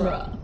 genre.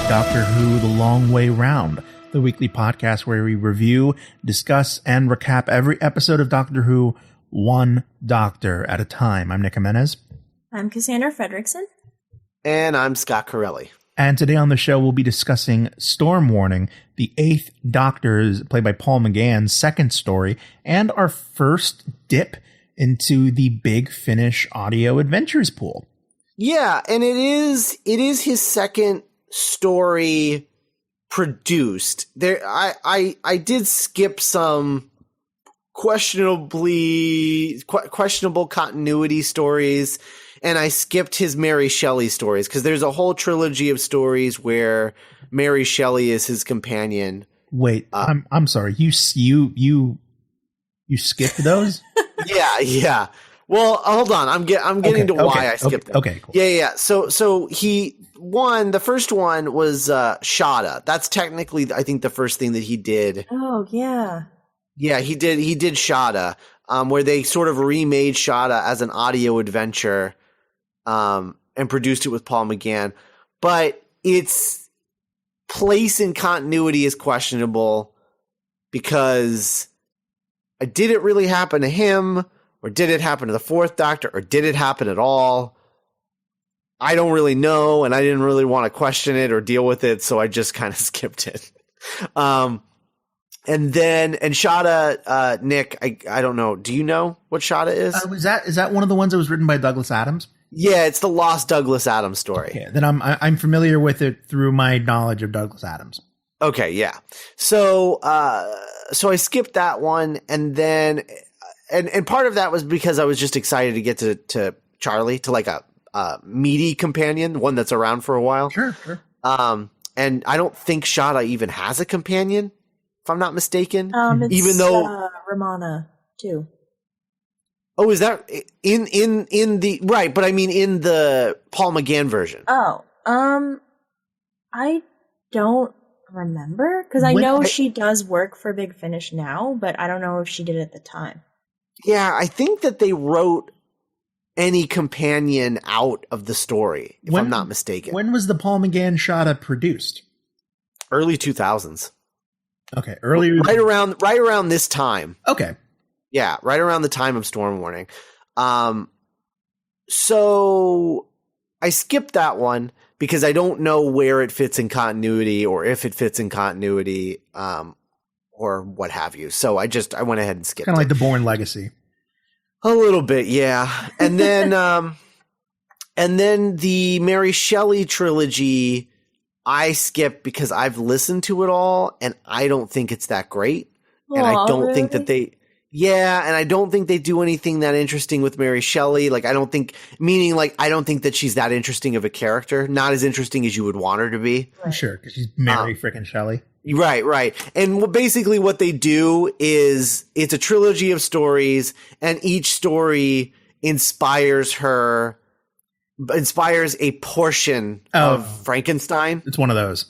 Doctor Who The Long Way Round, the weekly podcast where we review, discuss, and recap every episode of Doctor Who, one doctor at a time. I'm Nick Jimenez. I'm Cassandra Fredrickson. And I'm Scott Corelli. And today on the show, we'll be discussing Storm Warning, the 8th Doctor's, played by Paul McGann's second story, and our first dip into the Big Finish audio adventures pool. Yeah, and it is his second story produced. There, I did skip some questionable continuity stories, and I skipped his Mary Shelley stories because there's a whole trilogy of stories where Mary Shelley is his companion. Wait, I'm sorry. You skipped those? Yeah. Well, hold on. I'm getting to why I skipped them. Okay, cool. Yeah. So the first one was Shada. That's technically, I think, the first thing that he did. Oh, yeah. Yeah, he did Shada, where they sort of remade Shada as an audio adventure, and produced it with Paul McGann. But its place in continuity is questionable because did it really happen to him? Or did it happen to the Fourth Doctor? Or did it happen at all? I don't really know, and I didn't really want to question it or deal with it, so I just kind of skipped it. And Shada, Nick, I don't know. Do you know what Shada is? Is that one of the ones that was written by Douglas Adams? Yeah, it's the Lost Douglas Adams story. Okay, then I'm familiar with it through my knowledge of Douglas Adams. Okay, yeah. So I skipped that one, and then and part of that was because I was just excited to get to Charley, to like a meaty companion, one that's around for a while. Sure. And I don't think Shada even has a companion, if I'm not mistaken. It's, even though Romana too. Oh, is that in the right? But I mean, in the Paul McGann version. Oh, I don't remember because I know she does work for Big Finish now, but I don't know if she did at the time. Yeah, I think that they wrote any companion out of the story, if I'm not mistaken. When was the Paul McGann Shada produced? Early 2000s. Okay, earlier, right around this time. Okay, yeah, right around the time of Storm Warning. So I skipped that one because I don't know where it fits in continuity, or if it fits in continuity, or what have you. So I went ahead and skipped. Kind of like the Bourne Legacy. A little bit, yeah. And then the Mary Shelley trilogy, I skipped because I've listened to it all, and I don't think it's that great. And I don't think that and I don't think they do anything that interesting with Mary Shelley. Like, I don't think that she's that interesting of a character. Not as interesting as you would want her to be. Right. Sure, because she's Mary frickin' Shelley. Right. And basically what they do is it's a trilogy of stories, and each story inspires a portion of Frankenstein. It's one of those.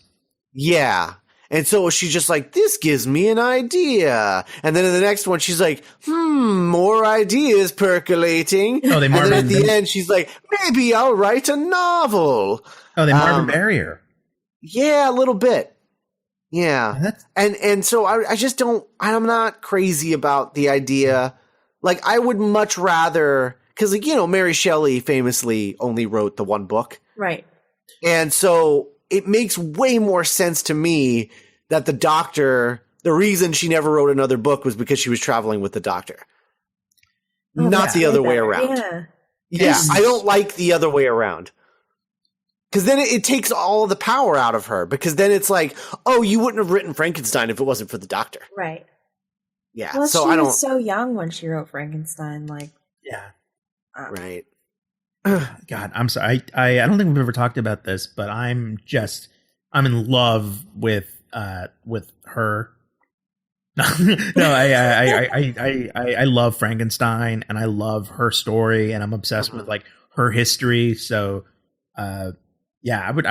Yeah. And so she's just like, this gives me an idea. And then in the next one, she's like, more ideas percolating. Oh, and then at the end, she's like, maybe I'll write a novel. Oh, they Marvin Barrier. Yeah, a little bit. Yeah. And so I'm not crazy about the idea. Like, I would much rather, because, like, Mary Shelley famously only wrote the one book. Right. And so it makes way more sense to me that the Doctor, the reason she never wrote another book was because she was traveling with the Doctor. Not the other way around. Yeah. I don't like the other way around. Because then it takes all the power out of her. Because then it's like, oh, you wouldn't have written Frankenstein if it wasn't for the doctor. Right. Yeah. Well, so she I don't. was so young when she wrote Frankenstein. Like, Yeah. Right. God, I'm sorry. I don't think we've ever talked about this, but I'm in love with her. No, I love Frankenstein, and I love her story, and I'm obsessed with like her history. So, yeah, I would.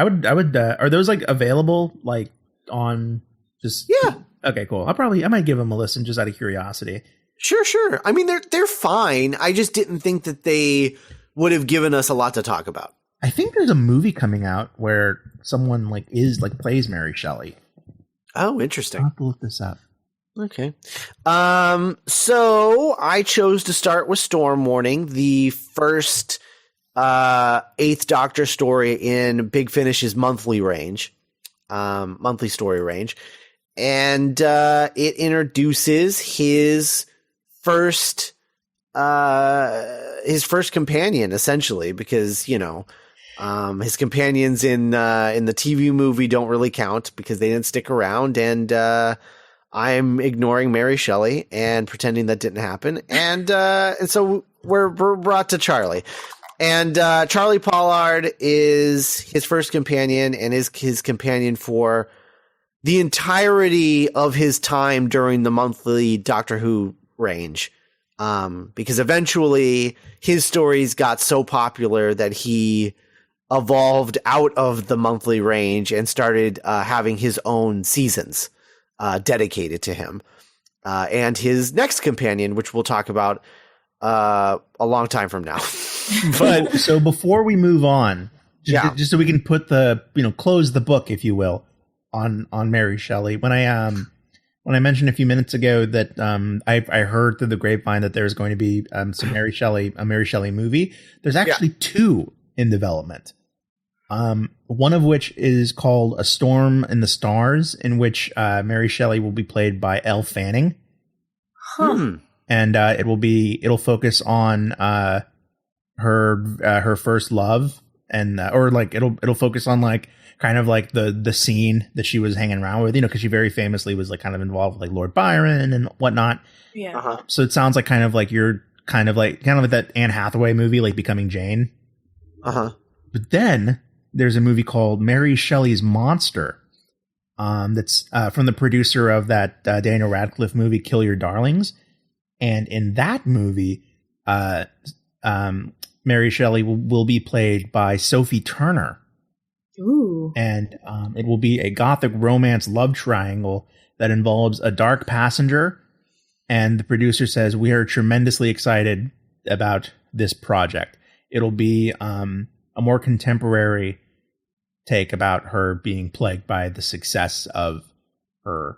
Are those like available like on just? Yeah. Okay, cool. I might give them a listen just out of curiosity. Sure. I mean, they're fine. I just didn't think that they would have given us a lot to talk about. I think there's a movie coming out where someone plays Mary Shelley. Oh, interesting. I'll have to look this up. Okay. So I chose to start with Storm Warning, the first Eighth Doctor story in Big Finish's monthly story range. And it introduces his first companion, essentially, because, his companions in the TV movie don't really count because they didn't stick around, and I'm ignoring Mary Shelley and pretending that didn't happen. And so we're brought to Charley. And Charley Pollard is his first companion and is his companion for the entirety of his time during the monthly Doctor Who range. Because eventually his stories got so popular that he evolved out of the monthly range and started having his own seasons dedicated to him. And his next companion, which we'll talk about a long time from now. But so before we move on, just so we can put close the book, if you will, on Mary Shelley. When I mentioned a few minutes ago that I heard through the grapevine that there's going to be a Mary Shelley movie. There's actually two in development. One of which is called A Storm in the Stars, in which Mary Shelley will be played by Elle Fanning. And it'll focus on her first love, and it'll focus on like kind of like the scene that she was hanging around with, because she very famously was like kind of involved with like Lord Byron and whatnot. Yeah. Uh-huh. So it sounds like kind of like that Anne Hathaway movie, like Becoming Jane. Uh-huh. But then there's a movie called Mary Shelley's Monster. That's from the producer of that Daniel Radcliffe movie, Kill Your Darlings. And in that movie, Mary Shelley will be played by Sophie Turner. Ooh. And it will be a gothic romance love triangle that involves a dark passenger. And the producer says, we are tremendously excited about this project. It'll be a more contemporary take about her being plagued by the success of her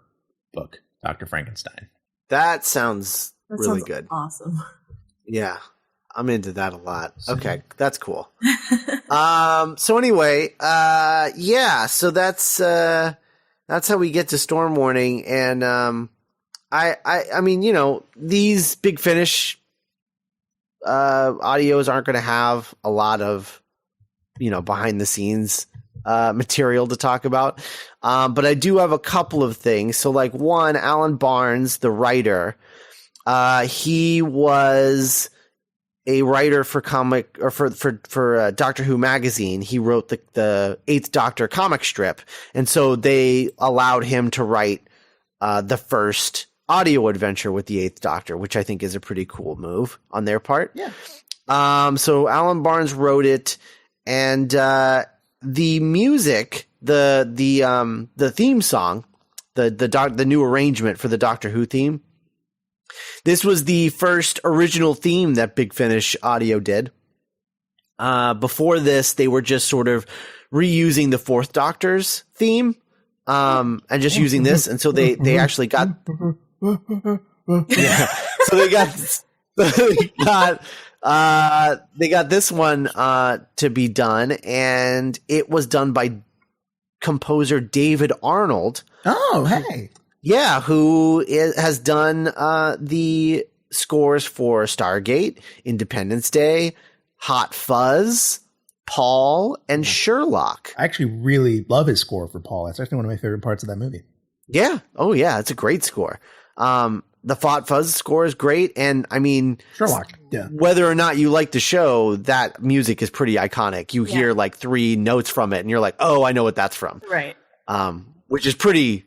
book, Dr. Frankenstein. That sounds really good. Awesome. Yeah. I'm into that a lot. Okay, that's cool. So anyway, so that's how we get to Storm Warning, and I mean, these Big Finish audios aren't going to have a lot of behind the scenes material to talk about, but I do have a couple of things. So like one, Alan Barnes, the writer, he was a writer for for Doctor Who magazine. He wrote the Eighth Doctor comic strip, and so they allowed him to write the first audio adventure with the Eighth Doctor, which I think is a pretty cool move on their part. Yeah. So Alan Barnes wrote it, and the music, the theme song, the new arrangement for the Doctor Who theme. This was the first original theme that Big Finish Audio did. Before this, they were just sort of reusing the Fourth Doctor's theme, and just using this. And so they actually got, yeah. So they got this one to be done, and it was done by composer David Arnold. Oh, hey. Yeah, who has done the scores for Stargate, Independence Day, Hot Fuzz, Paul and Sherlock. I actually really love his score for Paul. That's actually one of my favorite parts of that movie. Yeah. Oh, yeah. It's a great score. The Fought Fuzz score is great. And I mean, Sherlock. Yeah. Whether or not you like the show, that music is pretty iconic. You hear like 3 notes from it and you're like, oh, I know what that's from. Right. Which is pretty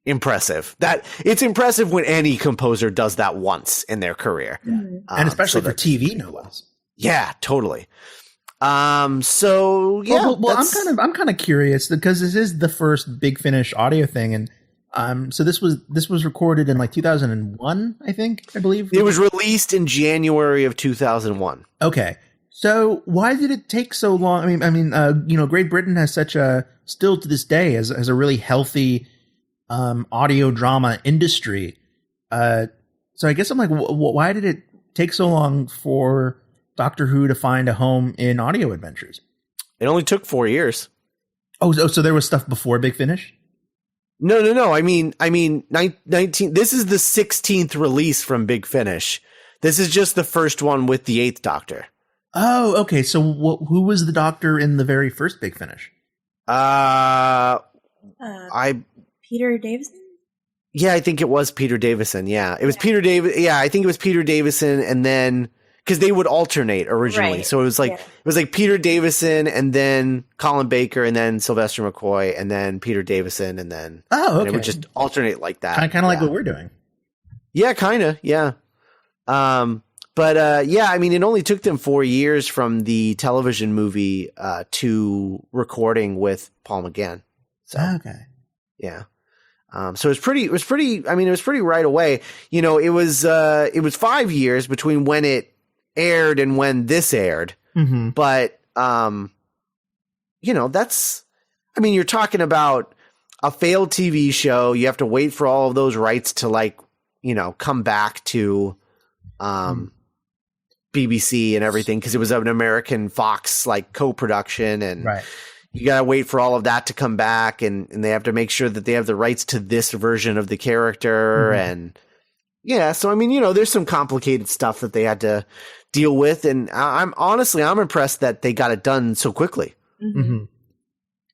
impressive. That it's impressive when any composer does that once in their career. Yeah. And especially for TV, no less. Yeah, totally. So yeah, well, I'm kind of curious because this is the first Big Finish audio thing, and so this was recorded in like 2001, I believe. It was released in January of 2001. Okay, so why did it take so long? I mean, Great Britain has such a still to this day has a really healthy audio drama industry. So I guess I'm like, why did it take so long for Doctor Who to find a home in audio adventures? It only took 4 years. Oh, so there was stuff before Big Finish? No. I mean, 19. This is the 16th release from Big Finish. This is just the first one with the 8th Doctor. Oh, okay. So who was the Doctor in the very first Big Finish? Peter Davison? Yeah, I think it was Peter Davison. Yeah, it was Peter Davis. Yeah, I think it was Peter Davison, and then because they would alternate originally, right. So it was like Peter Davison, and then Colin Baker, and then Sylvester McCoy, and then Peter Davison, and then and it would just alternate like that. Kind of like what we're doing. Yeah, kind of. Yeah. But yeah, I mean, it only took them 4 years from the television movie to recording with Paul McGann. So okay. Yeah. So it was pretty right away. It was 5 years between when it aired and when this aired. Mm-hmm. But, you're talking about a failed TV show. You have to wait for all of those rights to come back to, BBC and everything. 'Cause it was an American Fox co-production and, right. You got to wait for all of that to come back and they have to make sure that they have the rights to this version of the character. Mm-hmm. And yeah, so, there's some complicated stuff that they had to deal with. And I'm impressed that they got it done so quickly. Mm-hmm.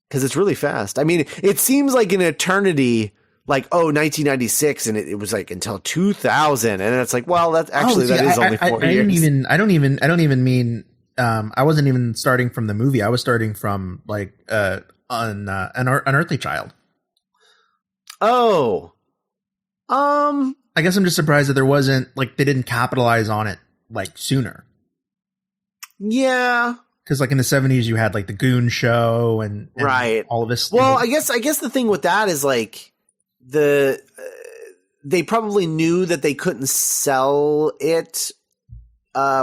'Cause it's really fast. I mean, it seems like an eternity, 1996 and it was until 2000. And it's well, that's actually, that is only 4 years. I don't even mean, I wasn't even starting from the movie. I was starting from an Unearthly Child. Oh, I guess I'm just surprised that there wasn't they didn't capitalize on it sooner. Yeah, because in the 70s you had the Goon Show and right all of this. Well, I guess the thing with that is they probably knew that they couldn't sell it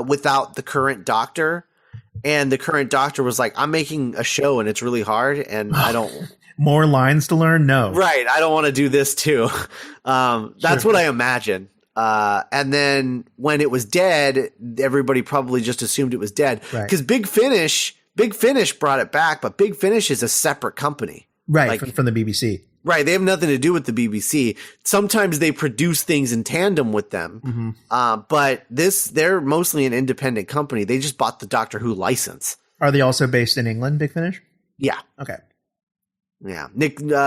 without the current Doctor, and the current Doctor was I'm making a show and it's really hard and I don't more lines to learn. No, right. I don't want to do this too. That's sure. what I imagine. And then when it was dead, everybody probably just assumed it was dead because Big Finish brought it back, but Big Finish is a separate company, right? From the BBC. Right. They have nothing to do with the BBC. Sometimes they produce things in tandem with them. Mm-hmm. But they're mostly an independent company. They just bought the Doctor Who license. Are they also based in England, Big Finish? Yeah. Okay. Yeah.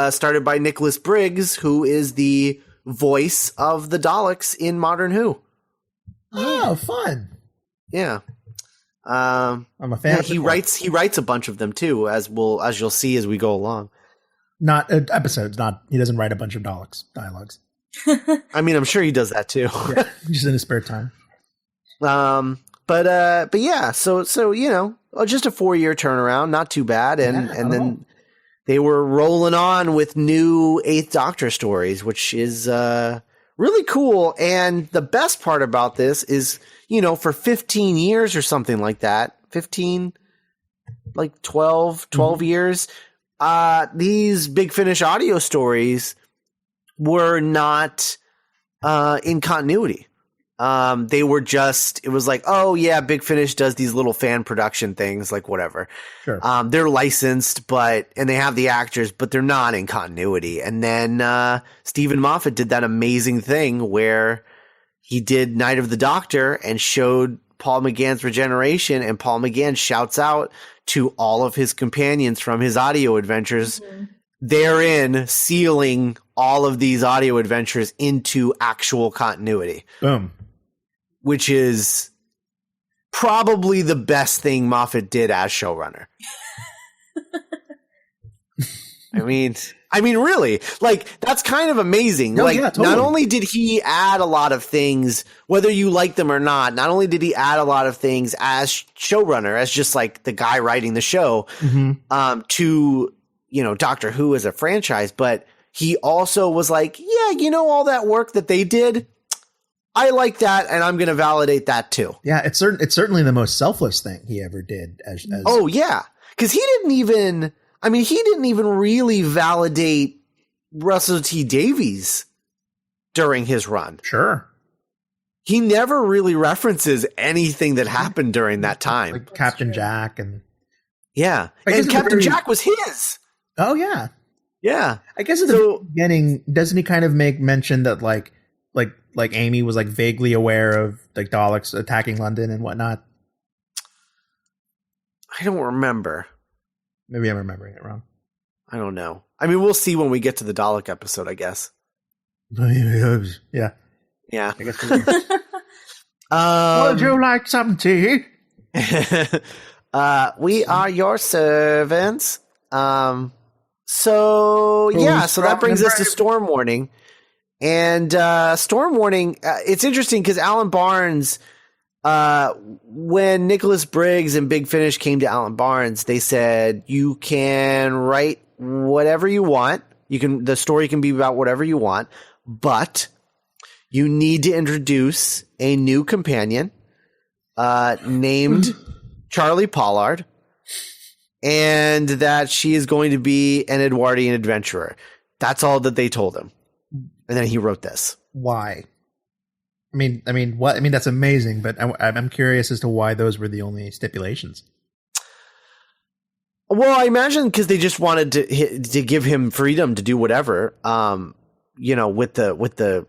Started by Nicholas Briggs, who is the voice of the Daleks in Modern Who. Oh, fun. Yeah. I'm a fan. Yeah, he writes a bunch of them too, as you'll see as we go along. Not episodes. He doesn't write a bunch of dialogues. I mean, I'm sure he does that too. Yeah, just in his spare time. But yeah, so just a 4-year turnaround, not too bad, and then they were rolling on with new 8th Doctor stories, which is really cool. And the best part about this is, for 15 years or something like that, 12 years. These Big Finish audio stories were not in continuity. They were it was oh yeah, Big Finish does these little fan production things, whatever. Sure. They're licensed, and they have the actors, but they're not in continuity. And then Stephen Moffat did that amazing thing where he did Night of the Doctor and showed Paul McGann's regeneration, and Paul McGann shouts out to all of his companions from his audio adventures, therein sealing all of these audio adventures into actual continuity. Boom. Which is probably the best thing Moffat did as showrunner. I mean, really, like, that's kind of amazing. No, like, yeah, totally. Not only did he add a lot of things, whether you like them or not did he add a lot of things as showrunner, as just like the guy writing the show, to, Doctor Who as a franchise, but he also was like, yeah, all that work that they did, I like that, and I'm going to validate that too. Yeah, it's certainly the most selfless thing he ever did. Oh yeah, because he didn't even really validate Russell T Davies during his run. Sure. He never really references anything that happened during that time. Like Captain Jack and... Yeah. And Captain Jack was his. Oh, yeah. Yeah. I guess at the beginning, doesn't he kind of make mention that like Amy was like vaguely aware of like Daleks attacking London and whatnot? I don't remember. Maybe I'm remembering it wrong. I don't know. I mean, we'll see when we get to the Dalek episode, I guess. Yeah. Yeah. I guess would you like some tea? We are your servants. So that brings us to Storm Warning. And Storm Warning, it's interesting because Alan Barnes, when Nicholas Briggs and Big Finish came to Alan Barnes, they said, you can write whatever you want. The story can be about whatever you want, but you need to introduce a new companion, named Charley Pollard, and that she is going to be an Edwardian adventurer. That's all that they told him. And then he wrote this. Why? I mean, what? I mean, that's amazing, but I'm curious as to why those were the only stipulations. Well, I imagine because they just wanted to give him freedom to do whatever, with the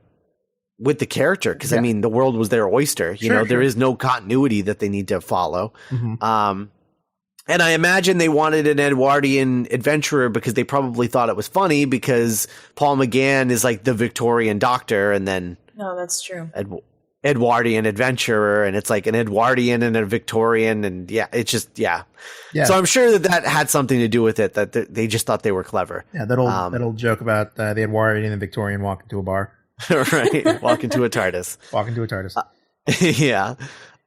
character. Because I mean, the world was their oyster. There is no continuity that they need to follow. Mm-hmm. And I imagine they wanted an Edwardian adventurer because they probably thought it was funny because Paul McGann is like the Victorian doctor, and then that's true. Edwardian adventurer, and it's like an Edwardian and a Victorian, and it's just yeah. So I'm sure that had something to do with it, that they just thought they were clever. Yeah, that old joke about the Edwardian and the Victorian walk into a bar. Right, walk into a TARDIS. Walk into a TARDIS. Yeah.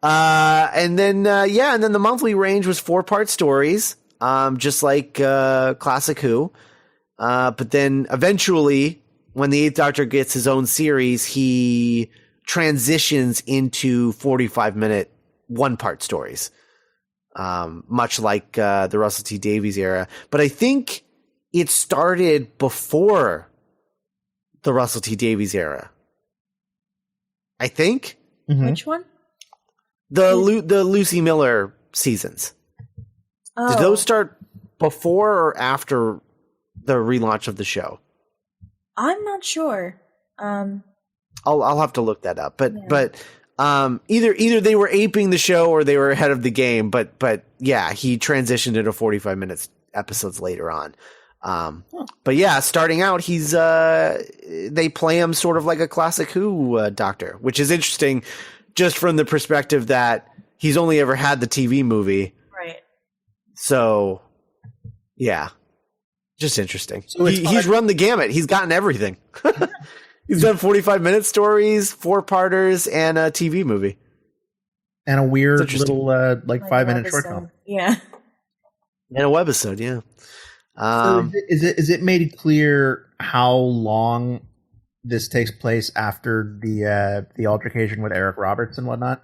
And then the monthly range was 4-part stories, just like Classic Who. But then eventually, when the Eighth Doctor gets his own series, he transitions into 45-minute 1-part stories, much like the Russell T Davies era. But I think it started before the Russell T Davies era. I think. Mm-hmm. Which one? The Lucy Miller seasons. Oh. Did those start before or after the relaunch of the show? I'm not sure. I'll have to look that up. But either they were aping the show or they were ahead of the game. But yeah, he transitioned into 45 minutes episodes later on. But yeah, starting out, they play him sort of like a Classic Who Doctor, which is interesting. Just from the perspective that he's only ever had the TV movie. Right. So, yeah. Just interesting. So he's run the gamut. He's gotten everything. He's done 45-minute stories, 4-parters, and a TV movie. And a weird little, 5-minute short film. Yeah. And a webisode, yeah. So is it made clear how long this takes place after the altercation with Eric Roberts and whatnot?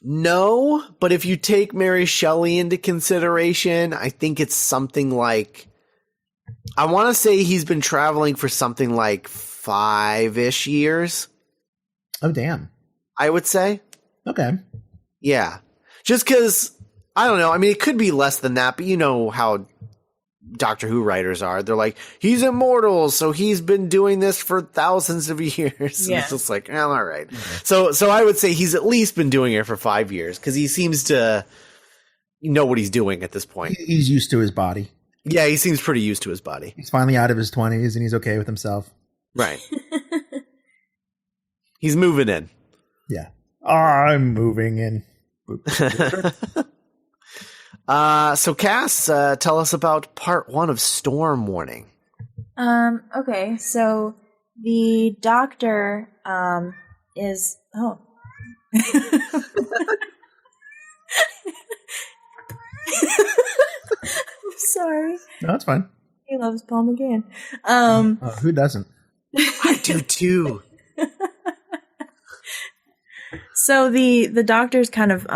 No, but if you take Mary Shelley into consideration, I think it's something like, I want to say he's been traveling for something like 5-ish years. Oh, damn. I would say. Okay. Yeah. Just because, I don't know. I mean, it could be less than that, but you know how Doctor Who writers are. They're like, he's immortal, so he's been doing this for thousands of years. Yeah. And it's just like, all right. So I would say he's at least been doing it for 5 years because he seems to know what he's doing at this point. He's used to his body. Yeah, he seems pretty used to his body. He's finally out of his 20s and he's okay with himself. Right. He's moving in. Yeah. I'm moving in. So Cass, tell us about part 1 of Storm Warning. Okay, so the doctor, is, oh. I'm sorry. No, that's fine. He loves Paul McGann. Who doesn't? I do too. So the doctor's kind of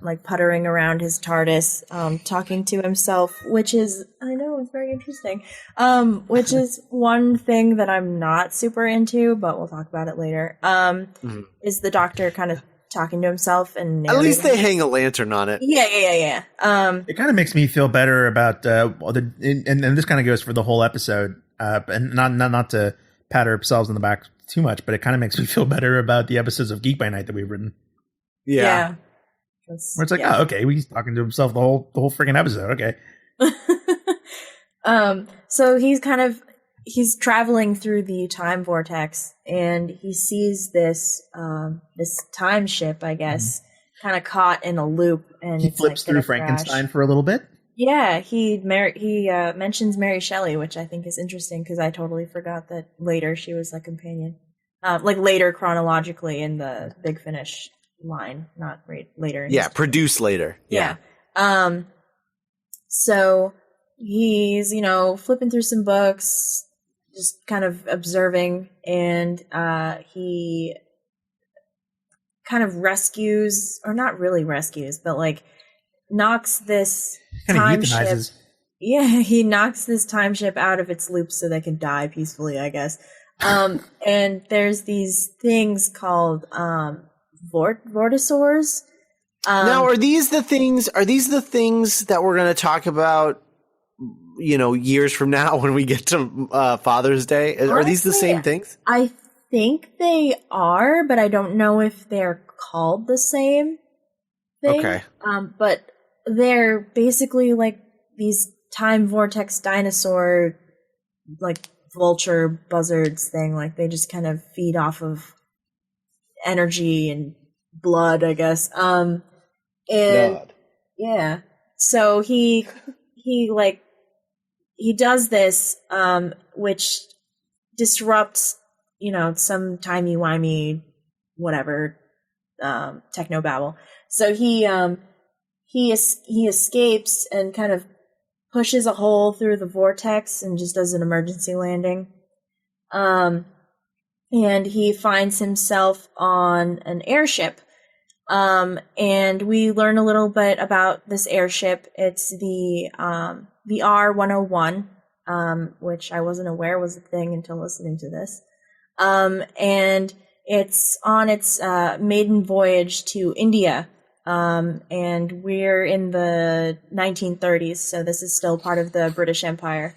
like puttering around his TARDIS, talking to himself, which is, I know, it's very interesting. Which is one thing that I'm not super into, but we'll talk about it later. Is the doctor kind of talking to himself and at least they hang a lantern on it. Yeah. It kind of makes me feel better about and this kind of goes for the whole episode, and not to pat ourselves on the back too much, but it kind of makes me feel better about the episodes of Geek by Night that we've written. Yeah. Where it's like, oh, okay, he's talking to himself the whole freaking episode. Okay. So he's traveling through the time vortex and he sees this time ship, I guess, kind of caught in a loop, and he it's flips like through Frankenstein for a little bit. Yeah, he mentions Mary Shelley, which I think is interesting because I totally forgot that later she was a companion. Like later chronologically in the Big Finish line, not later. Yeah, produced later. Yeah. So he's, flipping through some books, just kind of observing, and he kind of rescues, or not really rescues, but knocks this time ship. Yeah, he knocks this time ship out of its loop so they can die peacefully, I guess. And there's these things called vortisaurs. Now, are these the things that we're going to talk about, years from now when we get to Father's Day? Are these the same things? I think they are, but I don't know if they're called the same thing. Okay. But they're basically these time vortex dinosaur, vulture buzzards thing. They just kind of feed off of energy and blood, I guess. And blood. Yeah. So he does this, which disrupts, some timey-wimey, whatever, technobabble. So he escapes and kind of pushes a hole through the vortex and just does an emergency landing. And he finds himself on an airship. And we learn a little bit about this airship. It's the R-101, which I wasn't aware was a thing until listening to this. And it's on its maiden voyage to India. And we're in the 1930s, so this is still part of the British Empire.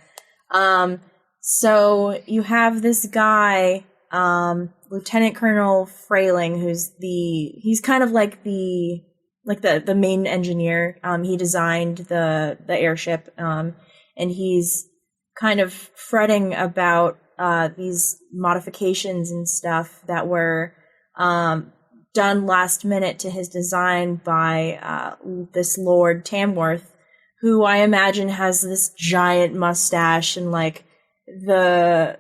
So you have this guy, Lieutenant Colonel Frayling, he's kind of the main engineer. He designed the airship, and he's kind of fretting about these modifications and stuff that were done last minute to his design by this Lord Tamworth, who I imagine has this giant mustache and the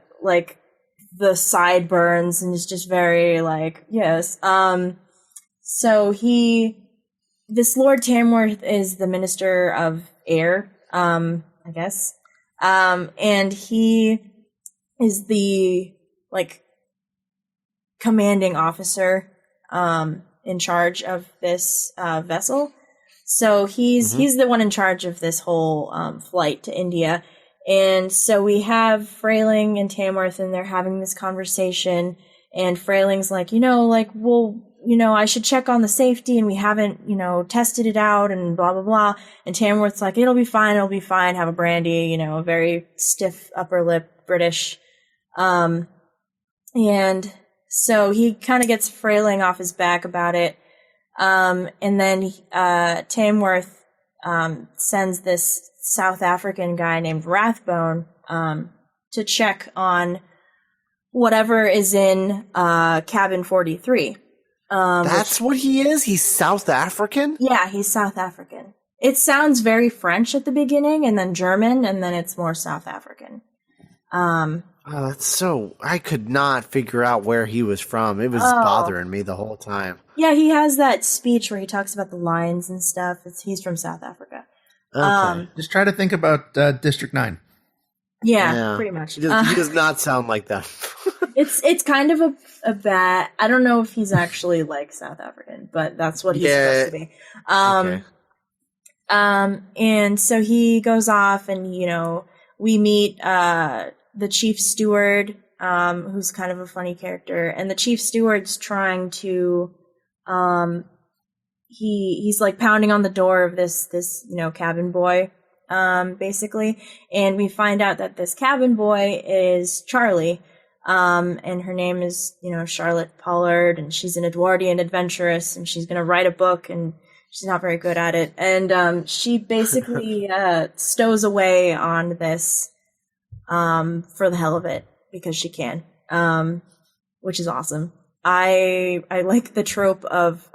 sideburns, and is just very yes. So this Lord Tamworth is the Minister of Air, I guess, and he is the commanding officer in charge of this vessel. So he's the one in charge of this whole flight to India. And so we have Frayling and Tamworth, and they're having this conversation, and Frayling's I should check on the safety and we haven't, tested it out and blah, blah, blah. And Tamworth's like, it'll be fine, have a brandy, a very stiff upper lip British. And so he kind of gets frailing off his back about it. And then, Tamworth, sends this South African guy named Rathbone, to check on whatever is in, cabin 43. That's what he is? He's South African? Yeah, he's South African. It sounds very French at the beginning, and then German, and then it's more South African. That's so... I could not figure out where he was from. It was bothering me the whole time. Yeah, he has that speech where he talks about the lions and stuff. He's from South Africa. Okay. Just try to think about District 9. Yeah, pretty much. He does not sound like that. It's kind of a bad... I don't know if he's actually like South African, but that's what he's supposed to be. Okay. And so he goes off and, we meet the chief steward, who's kind of a funny character. And the chief steward's trying to... he's like pounding on the door of this cabin boy, basically. And we find out that this cabin boy is Charley. And her name is, Charley Pollard, and she's an Edwardian adventuress, and she's going to write a book, and she's not very good at it. And, she basically, stows away on this, for the hell of it, because she can, which is awesome. I like the trope of,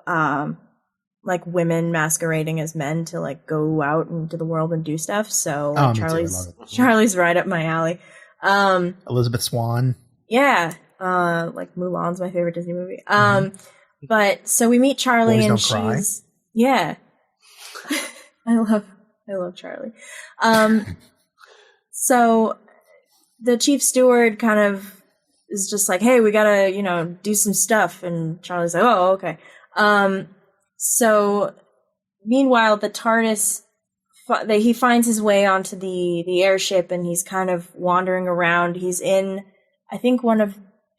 like women masquerading as men to like go out into the world and do stuff. So Charley's right up my alley. Elizabeth Swann. Yeah. Like Mulan's my favorite Disney movie. But so we meet Charley Boys and Don't she's, yeah. I love Charley. So the chief steward kind of is just like, hey, we gotta, do some stuff. And Charley's like, oh, okay. So meanwhile, the TARDIS, he finds his way onto the airship, and he's kind of wandering around. He's in, I think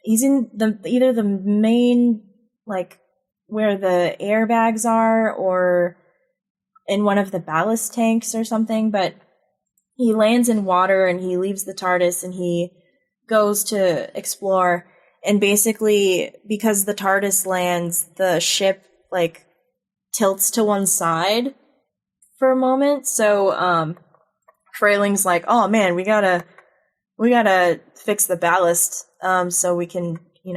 he's in either the main, like where the airbags are, or in one of the ballast tanks or something, but he lands in water and he leaves the TARDIS and he goes to explore. And basically, because the TARDIS lands, the ship like tilts to one side for a moment. So Frayling's like, oh man, we gotta fix the ballast so we can, we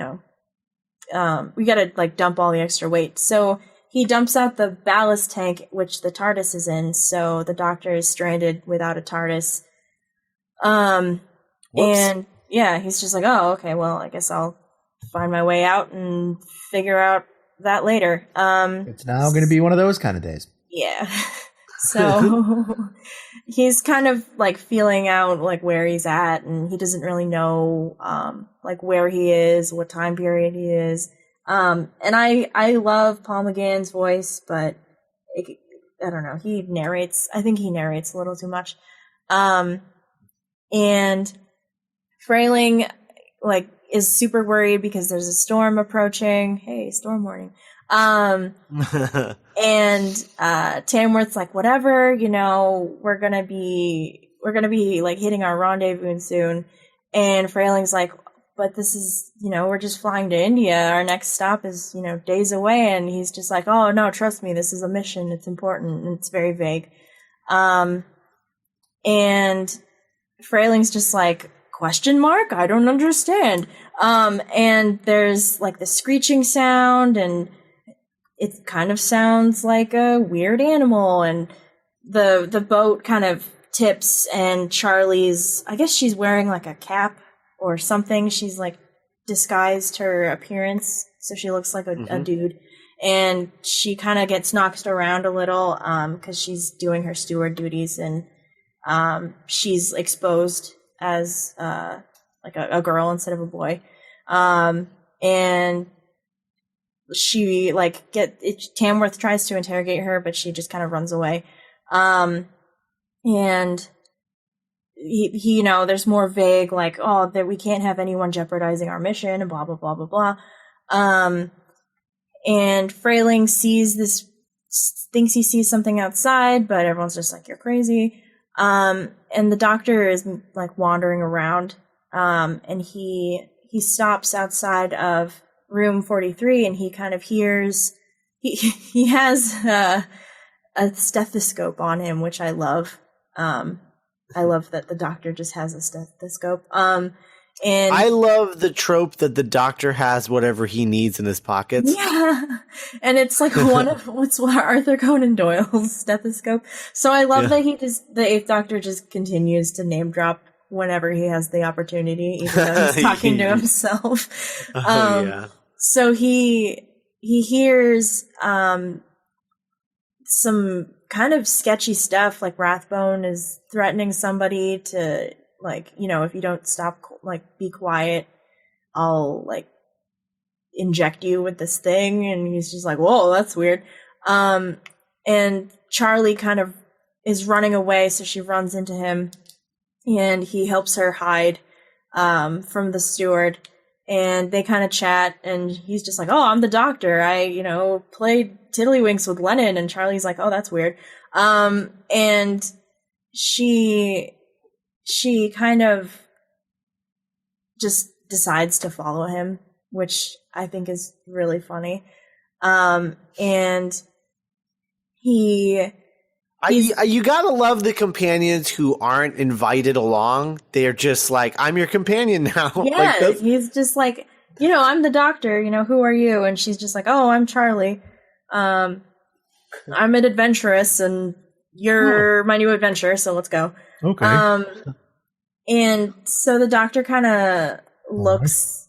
gotta like dump all the extra weight. So he dumps out the ballast tank, which the TARDIS is in, so the Doctor is stranded without a TARDIS. And yeah, he's just like, oh, okay, well, I guess I'll find my way out and figure out that later. It's now going to be one of those kind of days. Yeah. So he's kind of like feeling out like where he's at, and he doesn't really know like where he is, what time period he is. And I love Paul McGann's voice, but I don't know. I think he narrates a little too much. And Frayling like is super worried because there's a storm approaching. Hey, storm warning. And Tamworth's like, whatever, we're gonna be like hitting our rendezvous soon. And Frayling's like, but this is, we're just flying to India. Our next stop is, days away. And he's just like, oh no, trust me, this is a mission. It's important. And it's very vague. And Frayling's just like, question mark? I don't understand. And there's like the screeching sound, and it kind of sounds like a weird animal, and the boat kind of tips, and Charley's, I guess she's wearing like a cap or something. She's like disguised her appearance so she looks like a dude, and she kind of gets knocked around a little because she's doing her steward duties, and she's exposed as like a girl instead of a boy, and she like Tamworth tries to interrogate her, but she just kind of runs away. And he there's more vague, like, oh, that we can't have anyone jeopardizing our mission and blah, blah, blah, blah, blah. And Frayling thinks he sees something outside, but everyone's just like, you're crazy. And the doctor is like wandering around, and he stops outside of room 43, and he kind of hears, he has a stethoscope on him, which I love. I love that the doctor just has a stethoscope. And I love the trope that the doctor has whatever he needs in his pockets. Yeah, and it's like what's Arthur Conan Doyle's stethoscope. So I love that the Eighth Doctor just continues to name drop whenever he has the opportunity, even though he's talking to himself. So he hears some kind of sketchy stuff, like Rathbone is threatening somebody to, like, you know, if you don't stop, like, be quiet, I'll, like, inject you with this thing. And he's just like, whoa, that's weird. And Charley kind of is running away, so she runs into him, and he helps her hide from the steward. And they kind of chat, and he's just like, oh, I'm the doctor. I, you know, played Tiddlywinks with Lennon. And Charlie's like, oh, that's weird. And she kind of just decides to follow him, which I think is really funny. And you gotta love the companions who aren't invited along. They're just like, I'm your companion now. Yeah, like he's just like, you know, I'm the doctor, you know, who are you? And she's just like, oh, I'm Charley. I'm an adventuress, and you're my new adventure, so let's go. Okay. And so the doctor kind of looks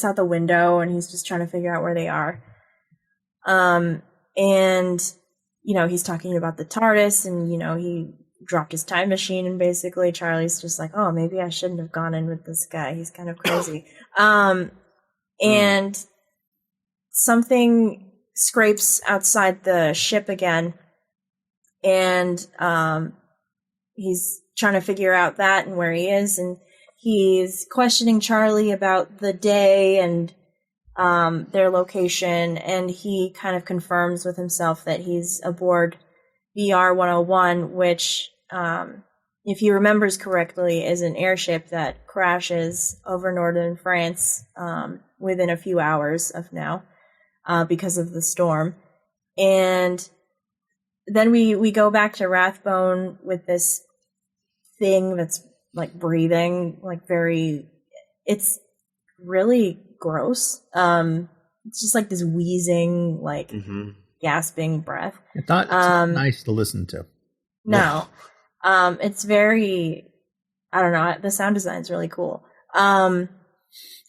out the window, and he's just trying to figure out where they are. And, you know, he's talking about the TARDIS, and, you know, he dropped his time machine, and basically Charlie's just like, oh, maybe I shouldn't have gone in with this guy. He's kind of crazy. And something scrapes outside the ship again, and he's trying to figure out that and where he is, and he's questioning Charley about the day and their location, and he kind of confirms with himself that he's aboard VR 101, which, if he remembers correctly, is an airship that crashes over northern France within a few hours of now because of the storm. And then we go back to Rathbone with this thing that's like breathing, like it's really gross. It's just like this wheezing, like gasping breath. It's not nice to listen to. No. It's very, I don't know, the sound design is really cool. And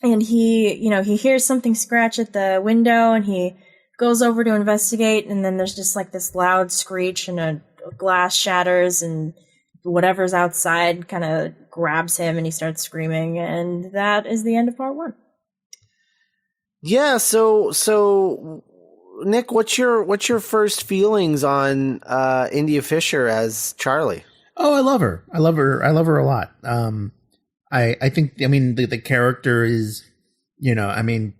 he hears something scratch at the window, and he goes over to investigate, and then there's just like this loud screech, and a glass shatters, and whatever's outside kind of grabs him, and he starts screaming, and that is the end of part 1. Yeah, so Nick, what's your first feelings on India Fisher as Charley? Oh, I love her. I love her a lot. I think, I mean, the character is, you know, I mean,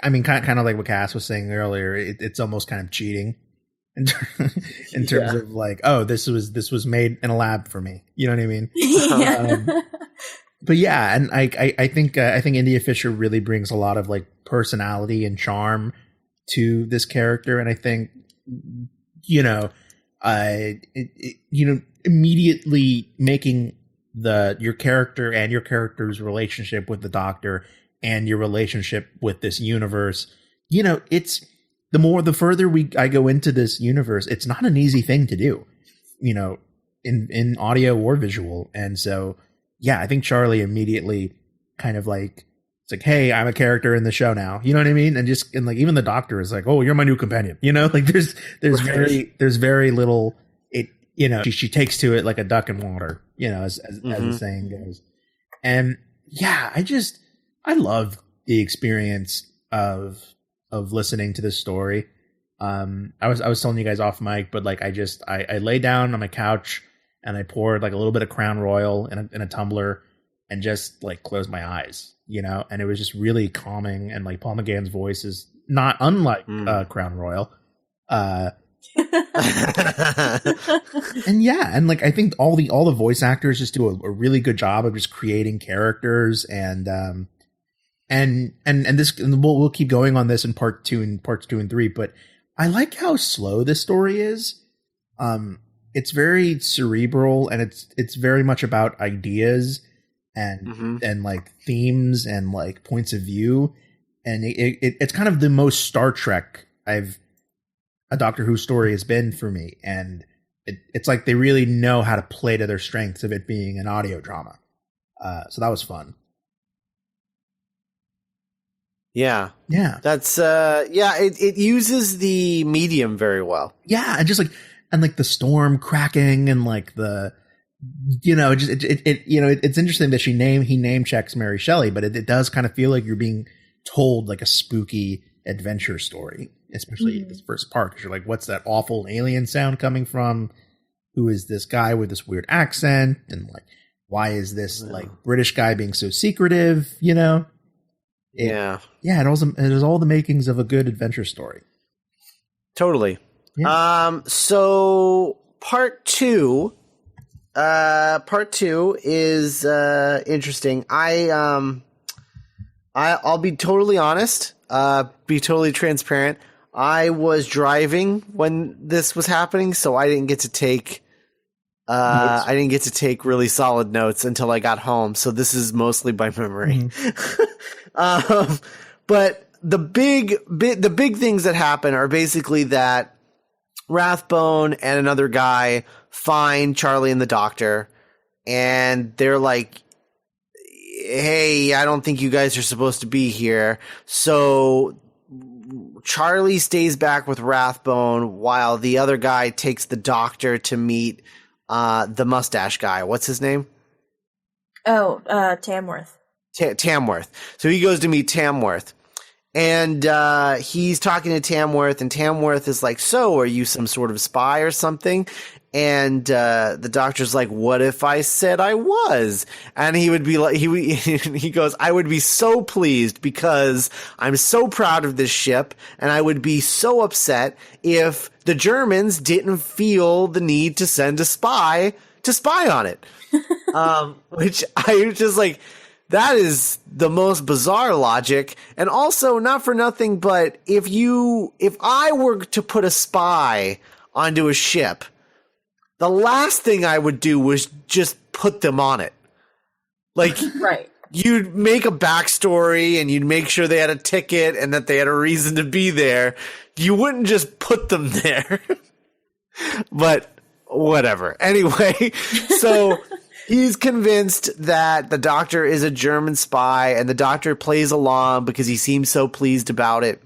kind of like what Cass was saying earlier. It's almost kind of cheating in terms of like, oh, this was made in a lab for me. You know what I mean? Yeah. But yeah, and I think India Fisher really brings a lot of like personality and charm to this character, and I think, you know, immediately making your character and your character's relationship with the Doctor and your relationship with this universe, you know, it's the further I go into this universe, it's not an easy thing to do, you know, in audio or visual. And so, yeah, I think Charley immediately kind of like, it's like, hey, I'm a character in the show now. You know what I mean? And like, even the Doctor is like, oh, you're my new companion. You know, like there's very little, you know, she takes to it like a duck in water, you know, as the saying goes. And yeah, I love the experience of listening to this story. I was telling you guys off mic, but like, I lay down on my couch and I poured like a little bit of Crown Royal in a tumbler and just like closed my eyes, you know, and it was just really calming. And like Paul McGann's voice is not unlike Crown Royal. And like I think all the voice actors just do a really good job of just creating characters, and this, and we'll keep going on this in parts 2 and 3, but I like how slow this story is. It's very cerebral, and it's very much about ideas and like themes and like points of view, and it's kind of the most Star Trek a Doctor Who story has been for me, and it's like they really know how to play to their strengths of it being an audio drama. So that was fun. Yeah. That's it uses the medium very well. Yeah, and just like the storm cracking and like the it's interesting that he name checks Mary Shelley, but it does kind of feel like you're being told like a spooky adventure story, especially this first part, because you're like, what's that awful alien sound coming from? Who is this guy with this weird accent? And like, why is this like British guy being so secretive? It is all the makings of a good adventure story. Totally. Yeah. So part two is interesting. I'll be totally honest, be totally transparent. I was driving when this was happening, so I didn't get to take really solid notes until I got home. So this is mostly by memory. But the big things that happen are basically that Rathbone and another guy find Charlie and the Doctor, and they're like, hey, I don't think you guys are supposed to be here. So Charlie stays back with Rathbone while the other guy takes the Doctor to meet the mustache guy. What's his name? Oh, Tamworth. Tamworth. So he goes to meet Tamworth. And he's talking to Tamworth, and Tamworth is like, so are you some sort of spy or something? And the Doctor's like, what if I said I was? And he would be like, he goes, I would be so pleased because I'm so proud of this ship, and I would be so upset if the Germans didn't feel the need to send a spy to spy on it. Which I was just like, that is the most bizarre logic. And also, not for nothing, but if I were to put a spy onto a ship, the last thing I would do was just put them on it. Like, right. You'd make a backstory and you'd make sure they had a ticket and that they had a reason to be there. You wouldn't just put them there. But whatever. Anyway, so he's convinced that the Doctor is a German spy, and the Doctor plays along because he seems so pleased about it.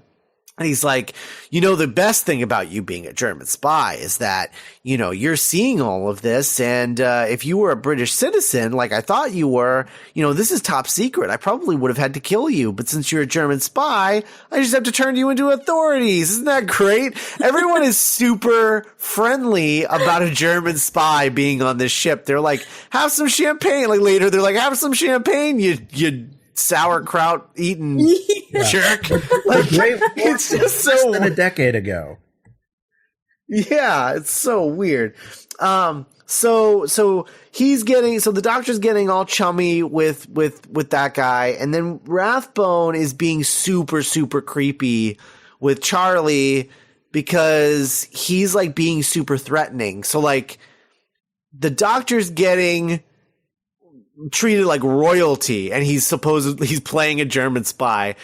And he's like, the best thing about you being a German spy is that, you're seeing all of this. And if you were a British citizen, like I thought you were, this is top secret. I probably would have had to kill you. But since you're a German spy, I just have to turn you into authorities. Isn't that great? Everyone is super friendly about a German spy being on this ship. They're like, have some champagne. Like later, they're like, have some champagne, you sauerkraut eating jerk. Like, it's just so less than a decade ago. Yeah, it's so weird. So the Doctor's getting all chummy with that guy, and then Rathbone is being super, super creepy with Charlie because he's like being super threatening. So like the Doctor's getting treated like royalty, and he's playing a German spy.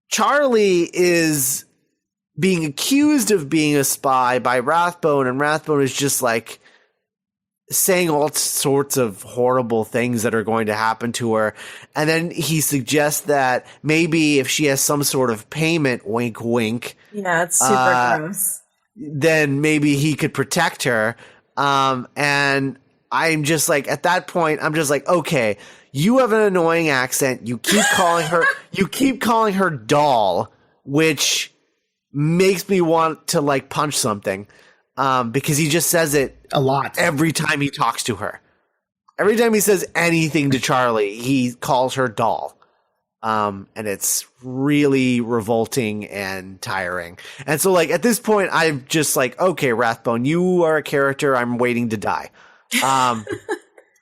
Charlie is being accused of being a spy by Rathbone, and Rathbone is just like saying all sorts of horrible things that are going to happen to her. And then he suggests that maybe if she has some sort of payment, wink, wink. Yeah, it's super gross. Then maybe he could protect her. And I'm just like, at that point, I'm just like, okay, you have an annoying accent. You keep calling her doll, which makes me want to like punch something. Because he just says it a lot every time he talks to her. Every time he says anything to Charlie, he calls her doll. And it's really revolting and tiring. And so like at this point, I'm just like, okay, Rathbone, you are a character I'm waiting to die.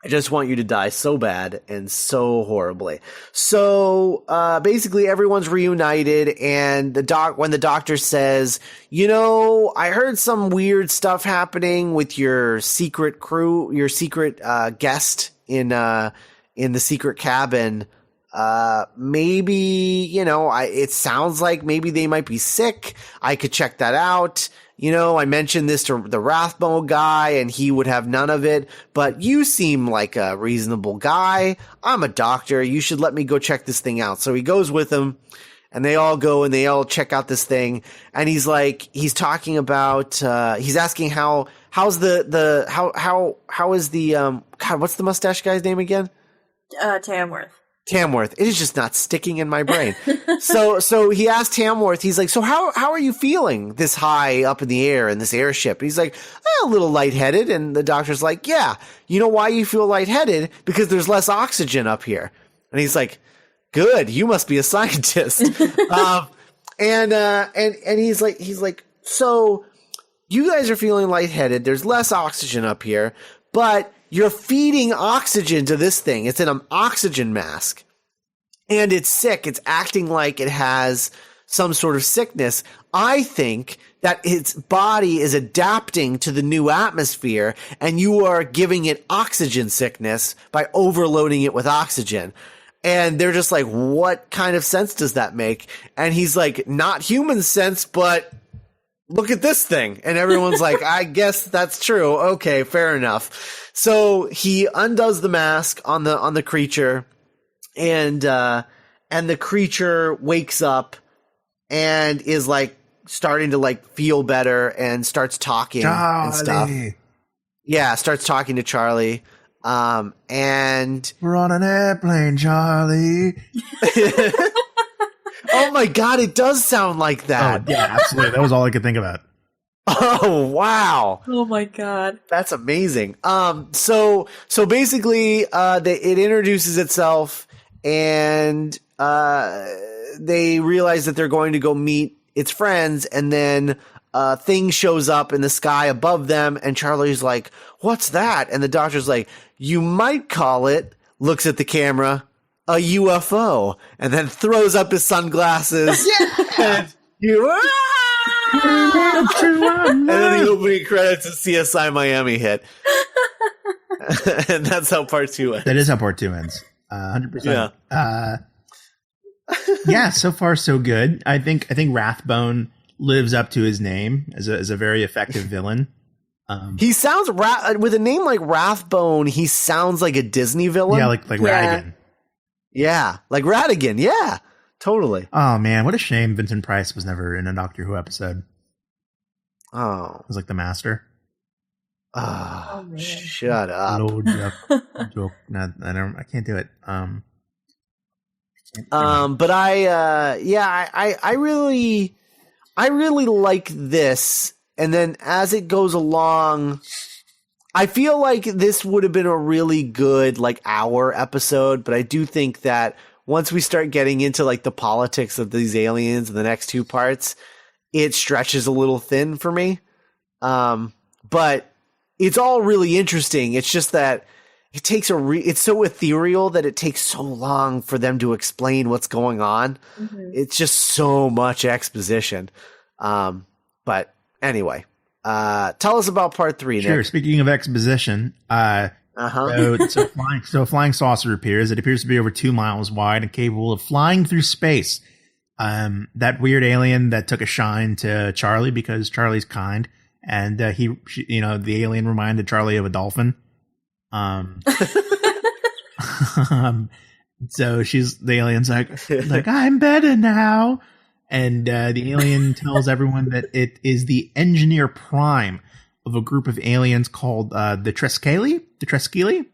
I just want you to die so bad and so horribly. So basically everyone's reunited, and when the doctor says, you know, I heard some weird stuff happening with your secret crew, your secret guest in the secret cabin. Maybe, you know, it sounds like maybe they might be sick. I could check that out. You know, I mentioned this to the Rathbone guy and he would have none of it, but you seem like a reasonable guy. I'm a doctor. You should let me go check this thing out. So he goes with him, and they all go and they all check out this thing. And he's talking about, he's asking how is the God, what's the mustache guy's name again? Tamworth. It is just not sticking in my brain. So he asked Tamworth, he's like, so how are you feeling this high up in the air in this airship? And he's like, a little lightheaded. And the doctor's like, yeah, you know why you feel lightheaded? Because there's less oxygen up here. And he's like, good, you must be a scientist. And he's like, so you guys are feeling lightheaded. There's less oxygen up here, but you're feeding oxygen to this thing. It's in an oxygen mask. And it's sick. It's acting like it has some sort of sickness. I think that its body is adapting to the new atmosphere, and you are giving it oxygen sickness by overloading it with oxygen. And they're just like, what kind of sense does that make? And he's like, not human sense, but look at this thing. And everyone's like, I guess that's true. Okay, fair enough. So he undoes the mask on the creature, and the creature wakes up and is like starting to like feel better and starts talking and stuff. Yeah, starts talking to Charlie. And we're on an airplane, Charlie. Oh my God, it does sound like that. Oh, yeah, absolutely. That was all I could think about. Oh, wow. Oh my God. That's amazing. So basically, it introduces itself, and, they realize that they're going to go meet its friends, and then, thing shows up in the sky above them, and Charlie's like, what's that? And the doctor's like, you might call it, looks at the camera, a UFO, and then throws up his sunglasses. Yeah! And then the opening credits of CSI Miami hit. And that's how part 2 ends. That is how part 2 ends. 100%. Yeah, so far so good. I think Rathbone lives up to his name as a very effective villain. He sounds with a name like Rathbone, he sounds like a Disney villain. Yeah, like Ratigan. Yeah, like Ratigan. Yeah, totally. Oh man, what a shame Vincent Price was never in a Doctor Who episode. Oh, it was like the Master. Oh, shut up. No joke. No, I can't do it. But I really like this. And then as it goes along, I feel like this would have been a really good like hour episode. But I do think that once we start getting into like the politics of these aliens in the next 2 parts, it stretches a little thin for me. But it's all really interesting. It's just that it takes it's so ethereal that it takes so long for them to explain what's going on. Mm-hmm. It's just so much exposition. But anyway, tell us about part 3, Nick. Sure. Speaking of exposition, so a flying saucer appears. It appears to be over 2 miles wide and capable of flying through space. That weird alien that took a shine to Charlie because Charlie's kind, and the alien reminded Charlie of a dolphin. So the alien's like I'm better now. And the alien tells everyone that it is the engineer prime of a group of aliens called the Triskele. The Triskele?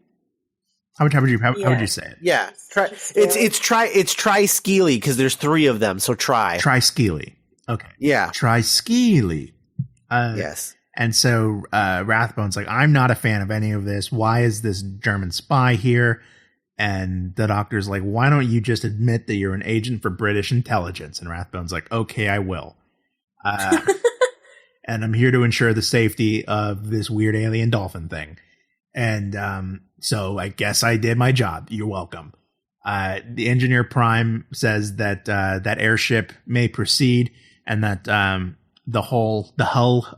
How would you say it? Yeah, it's Triskele because there's 3 of them. So Triskele. Okay. Yeah. Triskele. Yes. And so Rathbone's like, I'm not a fan of any of this. Why is this German spy here? And the doctor's like, why don't you just admit that you're an agent for British intelligence? And Rathbone's like, okay, I will. And I'm here to ensure the safety of this weird alien dolphin thing. And so I guess I did my job. You're welcome. The engineer prime says that that airship may proceed, and that the hull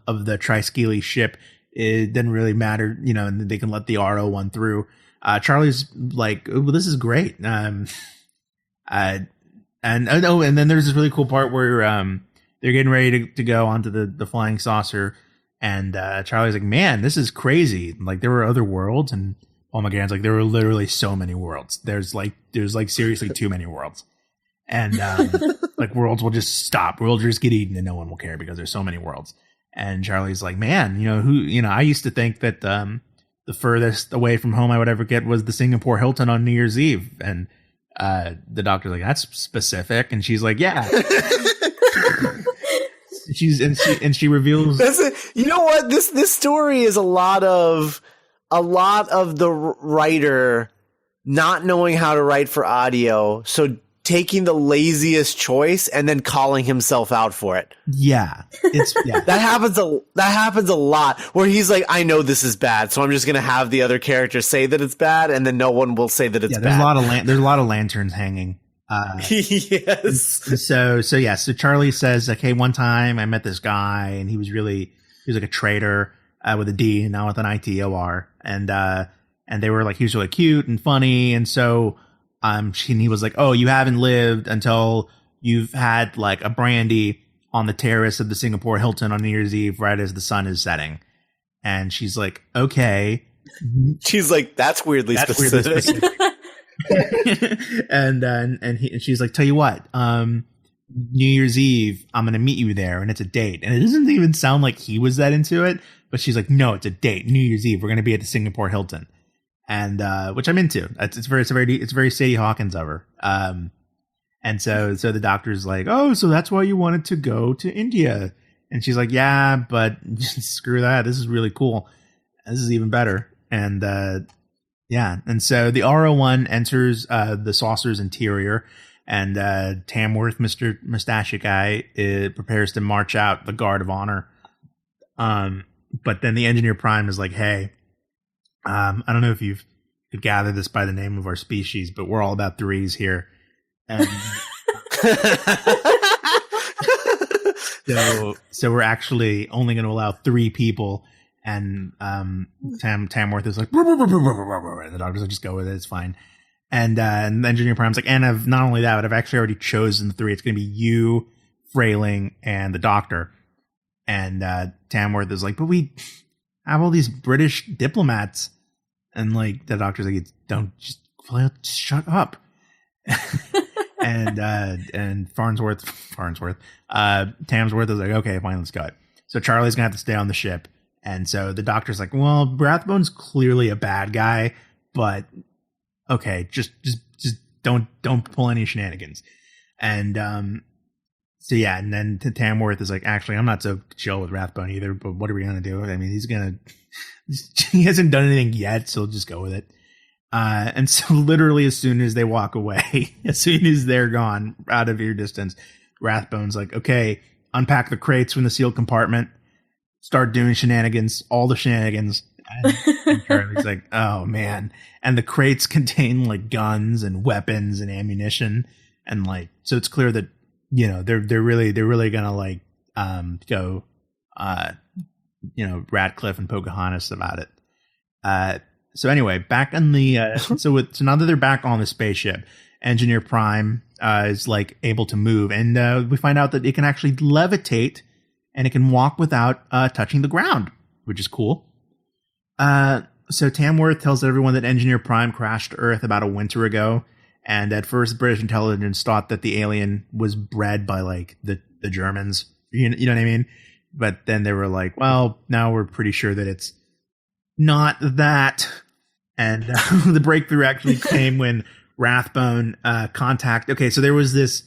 of the Triskele ship, it didn't really matter, and they can let the RO1 through. Charlie's like, oh, well, this is great. And then there's this really cool part where they're getting ready to go onto the flying saucer, and Charlie's like, man, this is crazy. Like, there were other worlds, and Paul McGann's like, there were literally so many worlds. There's seriously too many worlds. And like, worlds will just stop. Worlds just get eaten and no one will care because there's so many worlds. And Charlie's like, man, I used to think that the furthest away from home I would ever get was the Singapore Hilton on New Year's Eve. And the doctor's like, that's specific. And she's like, yeah. She reveals. You know what? This story is a lot of the writer not knowing how to write for audio, so taking the laziest choice and then calling himself out for it. Yeah, that happens a lot, where he's like, I know this is bad, so I'm just gonna have the other characters say that it's bad, and then no one will say that it's bad. There's a lot of lanterns hanging. Yes. So Charlie says, like, hey, one time I met this guy, and he was like a trader with a D, not with an ITOR, and they were like, he was really cute and funny, and so he was like, oh, you haven't lived until you've had like a brandy on the terrace of the Singapore Hilton on New Year's Eve right as the sun is setting. And she's like, okay. She's like, that's weirdly specific. And she's like, tell you what, New Year's Eve, I'm going to meet you there, and it's a date. And it doesn't even sound like he was that into it, but she's like, no, it's a date. New Year's Eve, we're going to be at the Singapore Hilton. And which I'm into. It's very Sadie Hawkins of her. And so the doctor's like, oh, so that's why you wanted to go to India. And she's like, yeah, but screw that. This is really cool. This is even better. And and so the RO1 enters the saucer's interior, and Tamworth, Mr. Mustache Guy, prepares to march out the guard of honor. But then the engineer prime is like, hey, I don't know if you've could gather this by the name of our species, but we're all about threes here. And so we're actually only going to allow 3 people. And Tamworth is like, and the doctor's like, just go with it, it's fine. And the engineer prime's like, and not only that, but I've actually already chosen the 3. It's going to be you, Frayling, and the doctor. And Tamworth is like, but we have all these British diplomats. And like the doctor's like, don't just shut up. and Farnsworth, Tamsworth is like, okay, fine, let's go. So Charlie's gonna have to stay on the ship. And so the doctor's like, well, Rathbone's clearly a bad guy, but okay, just don't pull any shenanigans. And so yeah, and then Tamworth is like, actually, I'm not so chill with Rathbone either, but what are we gonna do? I mean, he hasn't done anything yet, so just go with it. And so literally as soon as they walk away, as soon as they're gone out of ear distance, Rathbone's like, okay, unpack the crates from the sealed compartment, start doing shenanigans, all the shenanigans. And Charlie's like, oh man. And the crates contain like guns and weapons and ammunition. And like, so it's clear that, they're really gonna like, go, Radcliffe and Pocahontas about it. So anyway, back on the, so now that they're back on the spaceship, Engineer Prime, is like able to move, and, we find out that it can actually levitate and it can walk without, touching the ground, which is cool. So Tamworth tells everyone that Engineer Prime crashed to Earth about a winter ago. And at first British intelligence thought that the alien was bred by like the Germans, you know what I mean? But then they were like, well, now we're pretty sure that it's not that. And the breakthrough actually came when Rathbone okay, so there was this,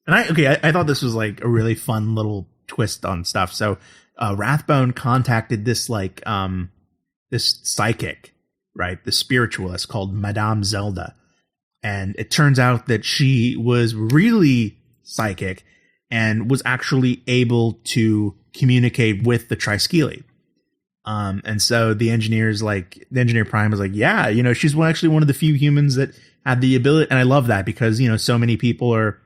and I thought this was like a really fun little twist on stuff. So Rathbone contacted this like this psychic, right? The spiritualist called Madame Zelda. And it turns out that she was really psychic and was actually able to communicate with the Triskele. And so the engineer Prime was like, yeah, she's actually one of the few humans that had the ability. And I love that because, so many people are,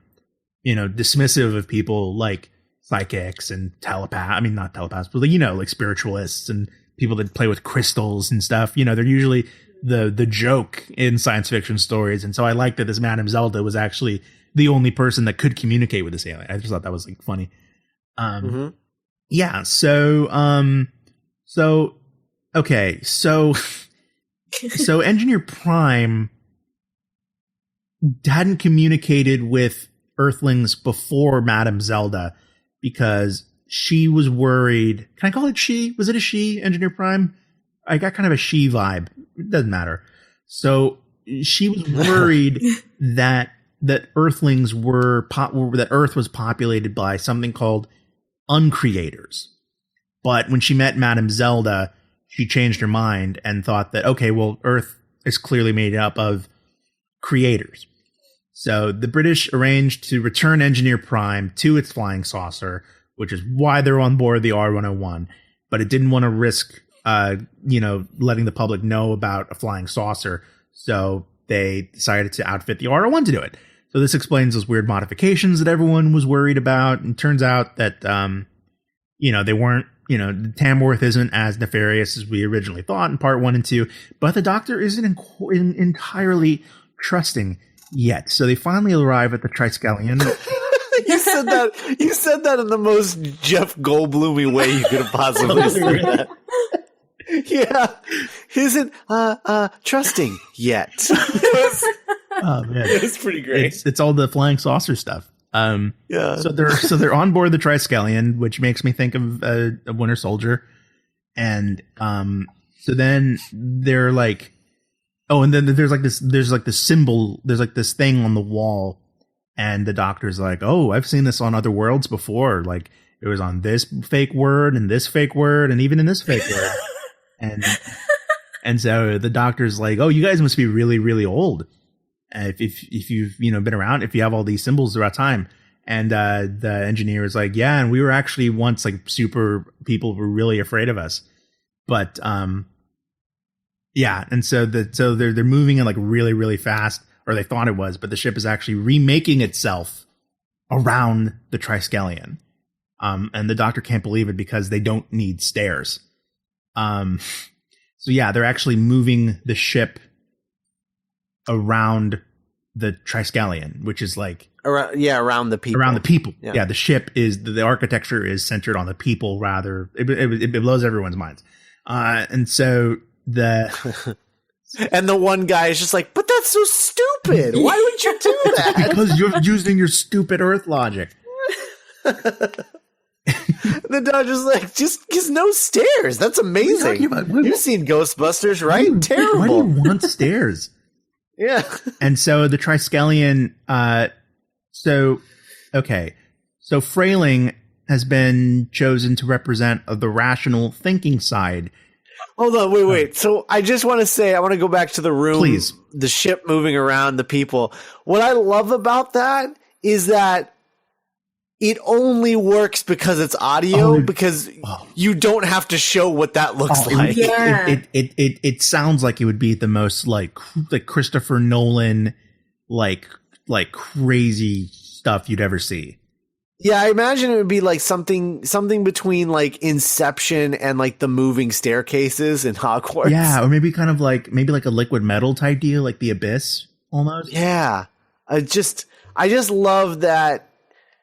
dismissive of people like psychics and not telepaths, but like spiritualists and people that play with crystals and stuff. They're usually the joke in science fiction stories. And so I like that this Madame Zelda was actually the only person that could communicate with this alien. I just thought that was like funny. Yeah. So Engineer Prime hadn't communicated with Earthlings before Madame Zelda because she was worried. Can I call it she? Was it a she, Engineer Prime? I got kind of a she vibe. It doesn't matter. So she was worried that Earthlings that Earth was populated by something called uncreators. But when she met Madame Zelda, she changed her mind and thought that, okay, well, Earth is clearly made up of creators. So the British arranged to return Engineer Prime to its flying saucer, which is why they're on board the R101. But it didn't want to risk, letting the public know about a flying saucer. So they decided to outfit the R101 to do it. So this explains those weird modifications that everyone was worried about. And turns out that, they weren't, Tamworth isn't as nefarious as we originally thought in part 1 and 2, but the Doctor isn't entirely trusting yet. So they finally arrive at the Triskelion. You said that in the most Jeff Goldblum-y way you could have possibly said that. Yeah. Isn't trusting yet. Oh man. It's pretty great. It's all the flying saucer stuff. Yeah. So they're on board the Triskelion, which makes me think of a Winter Soldier. And so then they're like, oh, and then there's this symbol, there's like this thing on the wall, and the Doctor's like, oh, I've seen this on other worlds before. Like it was on this fake word and this fake word and even in this fake word. And so the Doctor's like, oh, you guys must be really, really old. If you've been around, if you have all these symbols throughout time. And the engineer is like, yeah, and we were actually once like super people were really afraid of us. But yeah, and so they're moving in like really, really fast, or they thought it was, but the ship is actually remaking itself around the Triskelion. And the Doctor can't believe it because they don't need stairs. So yeah, they're actually moving the ship around the Triskelion, which is like around the people. Around the people. Yeah, the ship is the architecture is centered on the people rather. It blows everyone's minds. And so the and the one guy is just like, but that's so stupid. Why would you do that? Because you're using your stupid Earth logic. The Doctor's like, just no stairs. That's amazing. You've seen Ghostbusters, right? Terrible. Why do you want stairs? Yeah. And so the Triskelion, so Frayling has been chosen to represent the rational thinking side. Hold on, wait. So I just want to say, I want to go back to the room. Please. The ship moving around, the people. What I love about that is that it only works because it's audio, because you don't have to show what that looks like. It sounds like it would be the most like Christopher Nolan, like crazy stuff you'd ever see. Yeah, I imagine it would be like something between like Inception and like the moving staircases in Hogwarts. Yeah, or maybe kind of like a Liquid Metal type deal, like The Abyss almost. Yeah, I just love that.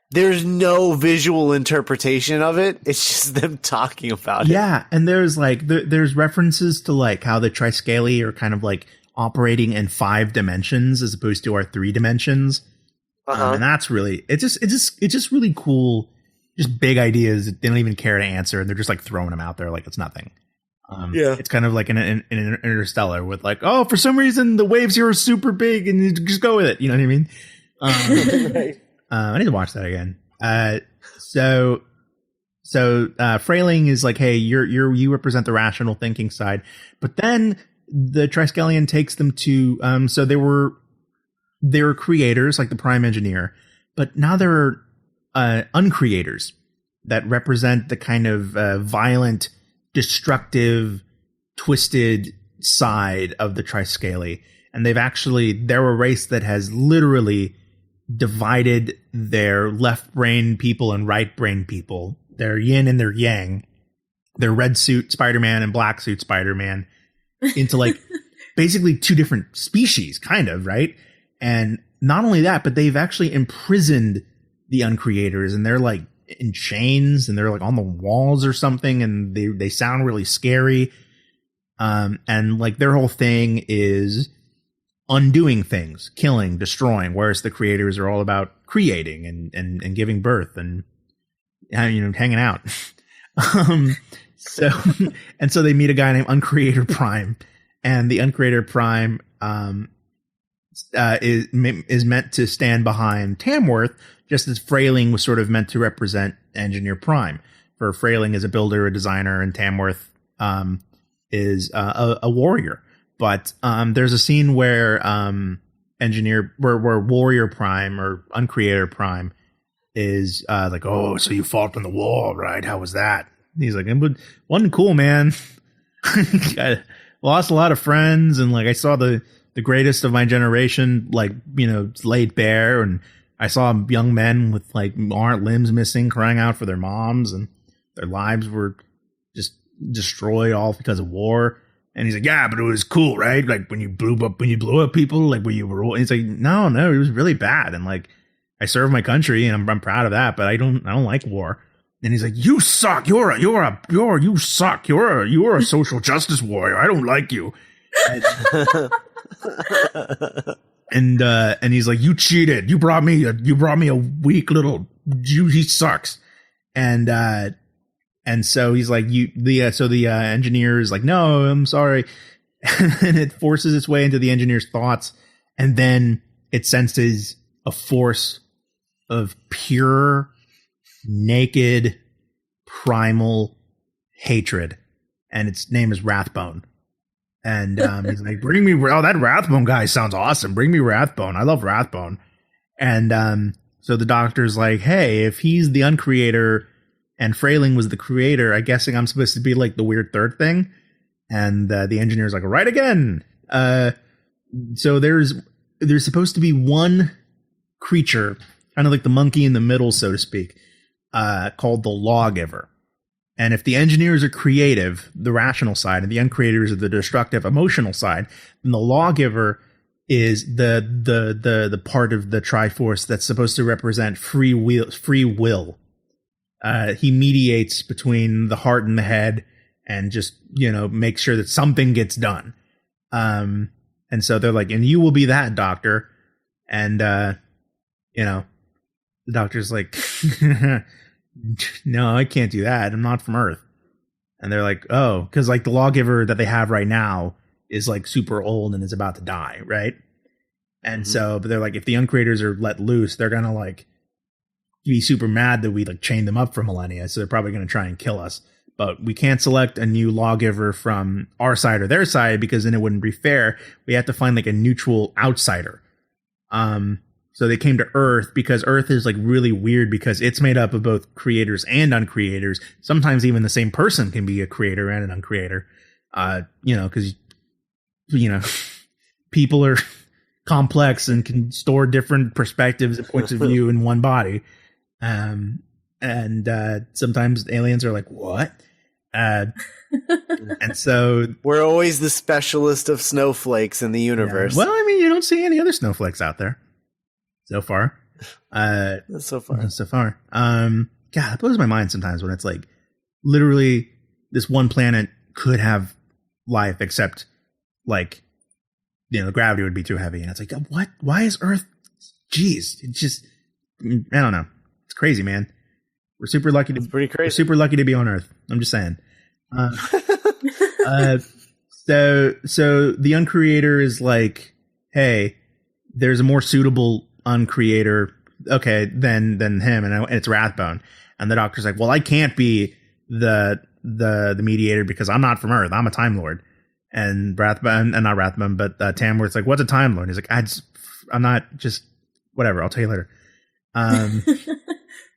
There's no visual interpretation of it. It's just them talking about it. Yeah, and there's like there's references to like how the Triskele are kind of like operating in 5 dimensions as opposed to our 3 dimensions. And that's really it's just really cool. Just big ideas that they don't even care to answer, and they're just like throwing them out there like it's nothing. It's kind of like in Interstellar with like, oh, for some reason the waves here are super big, and you just go with it. You know what I mean? Right. I need to watch that again. So Frayling is like, hey, you represent the rational thinking side, but then the Triskelion takes them to, so they were there are creators like the Prime Engineer, but now there are uncreators that represent the kind of violent, destructive, twisted side of the Triskele. And they're a race that has literally divided their left brain people and right brain people, their yin and their yang, their red suit Spider-Man and black suit Spider-Man into like basically two different species, kind of, right? And not only that, but they've actually imprisoned the uncreators, and they're like in chains and they're like on the walls or something, and they sound really scary. And like their whole thing is undoing things, killing, destroying, whereas the creators are all about creating and giving birth and, you know, hanging out. So they meet a guy named Uncreator Prime, and the Uncreator Prime is meant to stand behind Tamworth, just as Frayling was sort of meant to represent Engineer Prime. For Frayling is a builder, a designer, and Tamworth is a warrior. But there's a scene where where Warrior Prime or Uncreator Prime is like, oh, so you fought on the wall, right? How was that? And he's like, it wasn't cool, man. I lost a lot of friends, and like I saw the greatest of my generation, like, you know, laid bare, and I saw young men with like limbs missing crying out for their moms, and their lives were just destroyed all because of war. And he's like, yeah, but it was cool, right? Like when you blew up people, like when you were, and he's like, no, it was really bad. And like, I served my country and I'm proud of that, but I don't like war. And he's like, you suck. You suck. You're a social justice warrior. I don't like you. And he's like, you cheated. You brought me a weak little, he sucks. And so he's like, the engineer is like, no, I'm sorry. And it forces its way into the engineer's thoughts. And then it senses a force of pure, naked, primal hatred. And its name is Rathbone. And he's like, bring me, that Rathbone guy sounds awesome. Bring me Rathbone. I love Rathbone. And so the doctor's like, hey, if he's the uncreator and Frayling was the creator, I'm guessing I'm supposed to be like the weird third thing. And the engineer's like, right again. So there's supposed to be one creature, kind of like the monkey in the middle, so to speak, called the Lawgiver. And if the engineers are creative, the rational side, and the uncreators are the destructive, emotional side, then the Lawgiver is the part of the Triforce that's supposed to represent free will. He mediates between the heart and the head, and just, you know, make sure that something gets done. And so they're like, and you will be that, doctor. And you know, the doctor's like, no, I can't do that. I'm not from Earth. And they're like, oh, because like the Lawgiver that they have right now is like super old and is about to die, right? And so, but they're like, if the uncreators are let loose, they're gonna like be super mad that we like chained them up for millennia. So they're probably gonna try and kill us. But we can't select a new Lawgiver from our side or their side, because then it wouldn't be fair. We have to find like a neutral outsider. So they came to Earth because Earth is like really weird because it's made up of both creators and uncreators. Sometimes even the same person can be a creator and an uncreator. You know, because, you know, people are complex and can store different perspectives and points of view in one body. And sometimes aliens are like, what? And so we're always the specialist of snowflakes in the universe. Yeah. Well, I mean, you don't see any other snowflakes out there so far. So far. God, it blows my mind sometimes when it's like literally this one planet could have life, except like, you know, the gravity would be too heavy. And it's like, what? Why is Earth? Jeez, it's just, I don't know. It's crazy, man. We're super lucky to. It's pretty crazy. We're super lucky to be on Earth. I'm just saying. So the uncreator is like, hey, there's a more suitable uncreator, okay, than him, and it's Rathbone. And the doctor's like, well, I can't be the mediator because I'm not from Earth. I'm a Time Lord. And Rathbone, and not Rathbone, but Tamworth's like, what's a Time Lord? He's like, I'm not just whatever. I'll tell you later.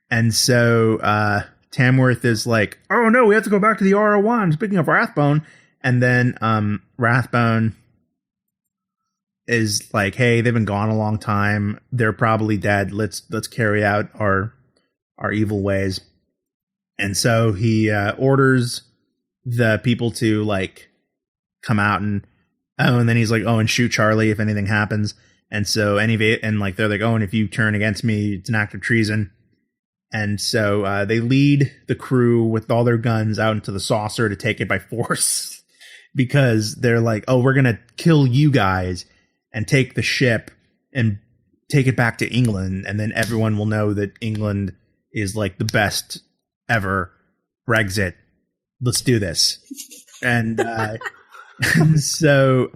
And so Tamworth is like, oh no, we have to go back to the RO1. Speaking of Rathbone, and then Rathbone is like, hey, they've been gone a long time. They're probably dead. Let's carry out our evil ways. And so he orders the people to like come out and then he's like, and shoot Charlie if anything happens. And so like they're like, and if you turn against me, it's an act of treason. And so they lead the crew with all their guns out into the saucer to take it by force because they're like, we're going to kill you guys and take the ship and take it back to England. And then everyone will know that England is like the best ever. Brexit. Let's do this. And so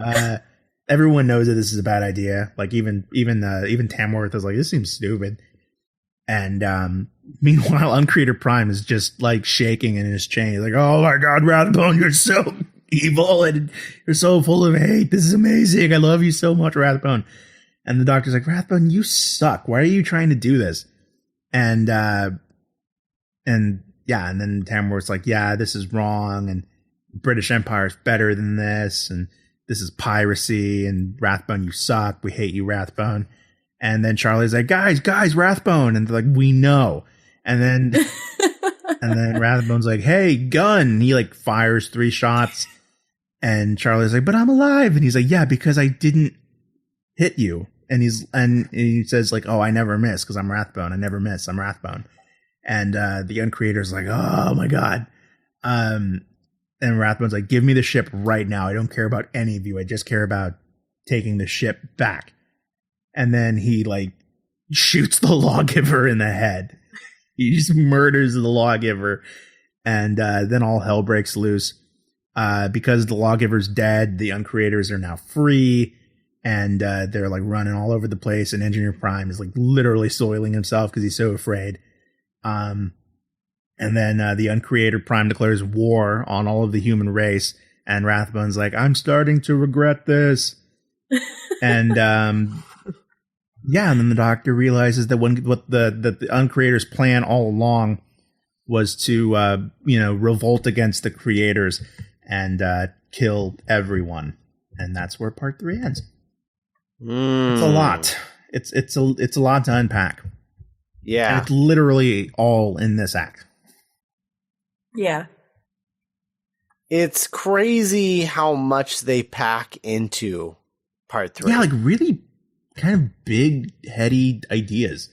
everyone knows that this is a bad idea. Like even Tamworth is like, this seems stupid. And meanwhile, Uncreator Prime is just like shaking in his chain. He's like, oh my God, Rathbone, you're so evil and you're so full of hate. This is amazing. I love you so much, Rathbone. And the doctor's like, Rathbone, you suck. Why are you trying to do this? And then Tamworth's like, yeah, this is wrong. And British Empire is better than this. And this is piracy. And Rathbone, you suck. We hate you, Rathbone. And then Charlie's like, guys, Rathbone. And they're like, we know. And then Rathbone's like, hey, gun. He like fires 3 shots. And Charlie's like, but I'm alive. And he's like, yeah, because I didn't hit you. And he says like, I never miss because I'm Rathbone. I never miss. I'm Rathbone. And the Uncreator's like, oh my God. And Rathbone's like, give me the ship right now. I don't care about any of you. I just care about taking the ship back. And then he like shoots the lawgiver in the head. He just murders the lawgiver. And then all hell breaks loose. Because the lawgiver's dead, the Uncreators are now free. And they're like running all over the place. And Engineer Prime is like literally soiling himself because he's so afraid. And then the Uncreator Prime declares war on all of the human race. And Rathbone's like, I'm starting to regret this. And and then the doctor realizes that what the Uncreator's plan all along was to revolt against the creators and kill everyone. And that's where part 3 ends. It's a lot. It's a lot to unpack. Yeah. And it's literally all in this act. Yeah. It's crazy how much they pack into part 3. Yeah, like really kind of big, heady ideas.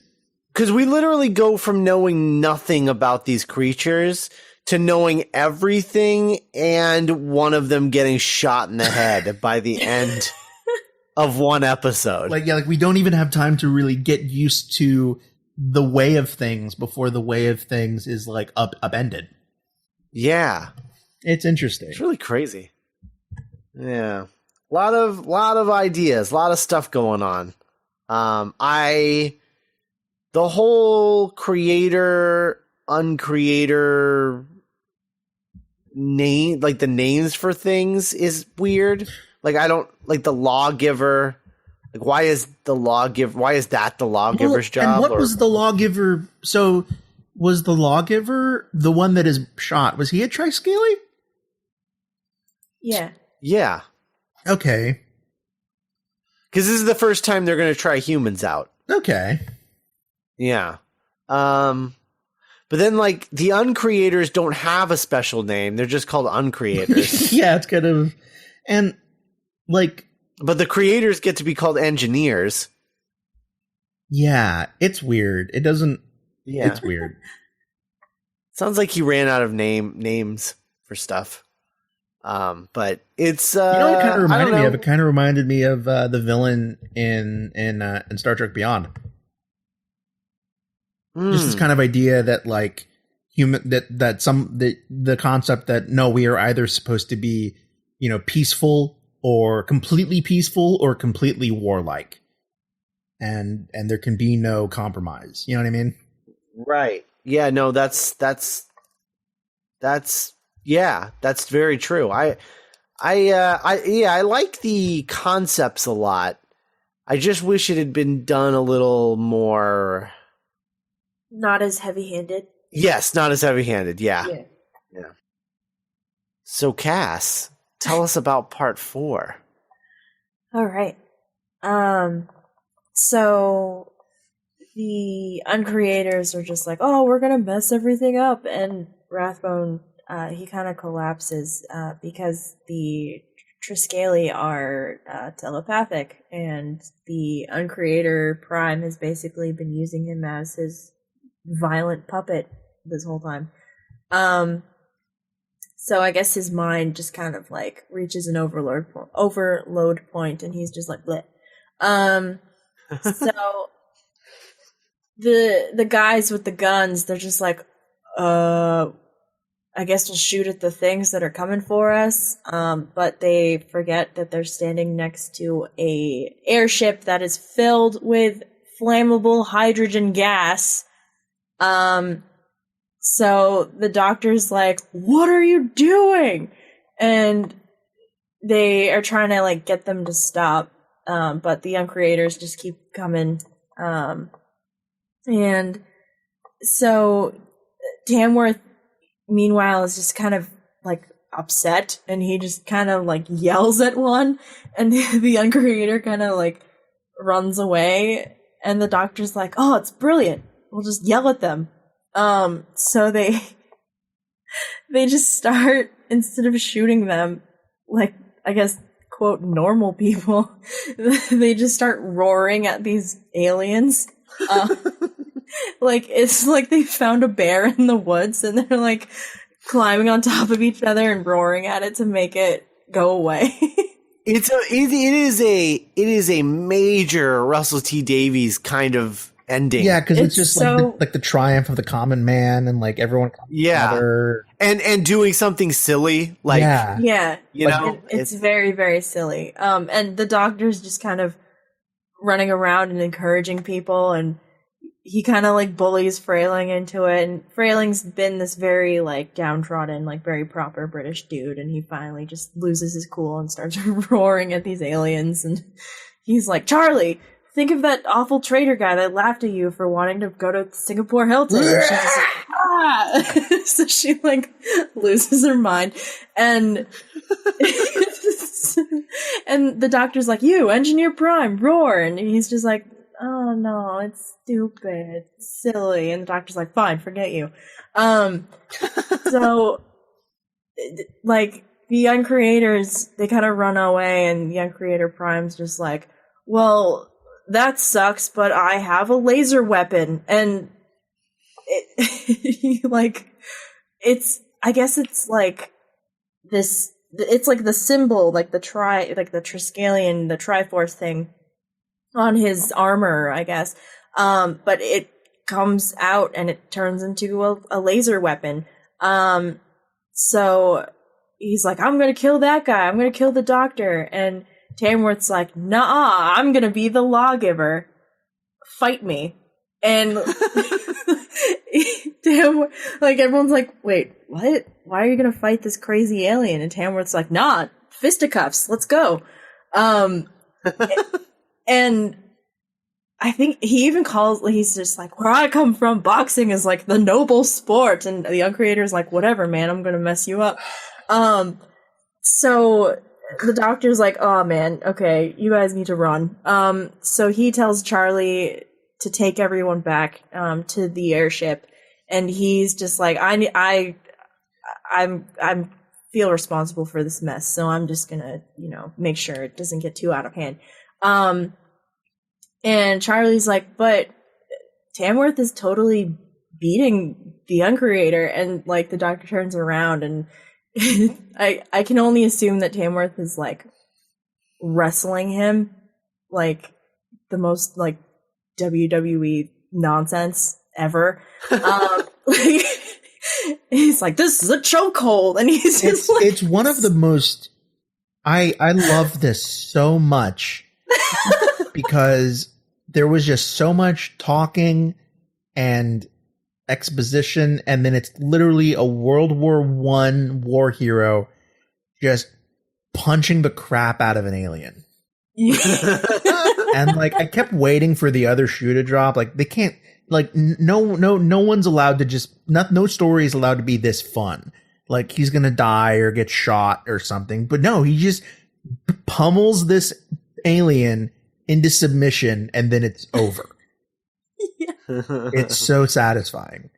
Because we literally go from knowing nothing about these creatures to knowing everything and one of them getting shot in the head by the end of one episode. Like we don't even have time to really get used to the way of things before the way of things is like upended. Yeah. It's interesting. It's really crazy. Yeah. A lot of ideas, a lot of stuff going on. The whole creator, uncreator name, like the names for things is weird. Like I don't like the lawgiver. Like why is that the lawgiver's job? And what was the lawgiver? So was the lawgiver the one that is shot? Was he a Triskele? Yeah. Yeah. Okay. Because this is the first time they're going to try humans out. Okay. Yeah. But then, like, the uncreators don't have a special name. They're just called uncreators. Yeah, it's kind of... And, like... But the creators get to be called engineers. Yeah, it's weird. It doesn't... Yeah. It's weird. Sounds like he ran out of names for stuff. But it's... you know what it kind of reminded me of? It kind of reminded me of the villain in Star Trek Beyond. Just this kind of idea that like the concept that no, we are either supposed to be, peaceful or completely warlike. And there can be no compromise. You know what I mean? Right. Yeah, no, that's very true. I like the concepts a lot. I just wish it had been done a little more. Not as heavy-handed. Yes, not as heavy-handed. Yeah. So, Cass, tell us about part 4. All right. So the Uncreators are just like, oh, we're gonna mess everything up, and Rathbone, he kind of collapses because the Triskele are telepathic, and the Uncreator Prime has basically been using him as his violent puppet this whole time. So I guess his mind just kind of like reaches an overload point, and he's just like, bleh. So the guys with the guns, they're just like, I guess we'll shoot at the things that are coming for us. But they forget that they're standing next to a airship that is filled with flammable hydrogen gas. So the doctor's like, what are you doing? And they are trying to like get them to stop. But the Uncreators just keep coming. And so Tamworth, meanwhile, is just kind of like upset, and he just kind of like yells at one, and the Uncreator kind of like runs away, and the doctor's like, oh, it's brilliant. We'll just yell at them. So they just start, instead of shooting them, like, I guess, quote, normal people, they just start roaring at these aliens. Like, it's like they found a bear in the woods, and they're like climbing on top of each other and roaring at it to make it go away. It is a major Russell T Davies kind of ending. Yeah, because it's just so, like the triumph of the common man, and like everyone comes together. And doing something silly, like you know, it's very, very silly. And the doctor's just kind of running around and encouraging people, and he kind of like bullies Frayling into it, and Frayling's been this very like downtrodden, like very proper British dude, and he finally just loses his cool and starts roaring at these aliens, and he's like, Charlie, think of that awful traitor guy that laughed at you for wanting to go to Singapore Hilton. And she's just like, ah! So she like loses her mind, and and the doctor's like, you, Engineer Prime, roar, and he's just like, oh no, it's stupid, it's silly, and the doctor's like, fine, forget you. So like the Uncreators, they kind of run away, and the Uncreator Prime's just like, well, that sucks, but I have a laser weapon, and like, I guess it's like this, it's like the symbol, like the Triskelion, the Triforce thing on his armor, I guess. But it comes out and it turns into a laser weapon. So he's like, I'm gonna kill that guy, I'm gonna kill the doctor, and Tamworth's like, nah, I'm gonna be the lawgiver. Fight me. And like everyone's like, wait, what? Why are you gonna fight this crazy alien? And Tamworth's like, nah, fisticuffs, let's go. And I think he even he's just like, where I come from, boxing is like the noble sport. And the Uncreator's like, whatever, man, I'm gonna mess you up. So the doctor's like, oh man, okay, you guys need to run. So he tells Charlie to take everyone back to the airship, and he's just like, I'm feel responsible for this mess, so I'm just gonna, make sure it doesn't get too out of hand. And Charlie's like, but Tamworth is totally beating the Uncreator, and like the doctor turns around, and I can only assume that Tamworth is like wrestling him, like the most like WWE nonsense ever. Like, he's like, this is a chokehold, and he's just it's one of the most. I love this so much because there was just so much talking and exposition, and then it's literally a World War I war hero just punching the crap out of an alien. And like I kept waiting for the other shoe to drop. Like they can't. Like no one's allowed to just no story is allowed to be this fun. Like he's gonna die or get shot or something. But no, he just pummels this alien into submission and then it's over. It's so satisfying.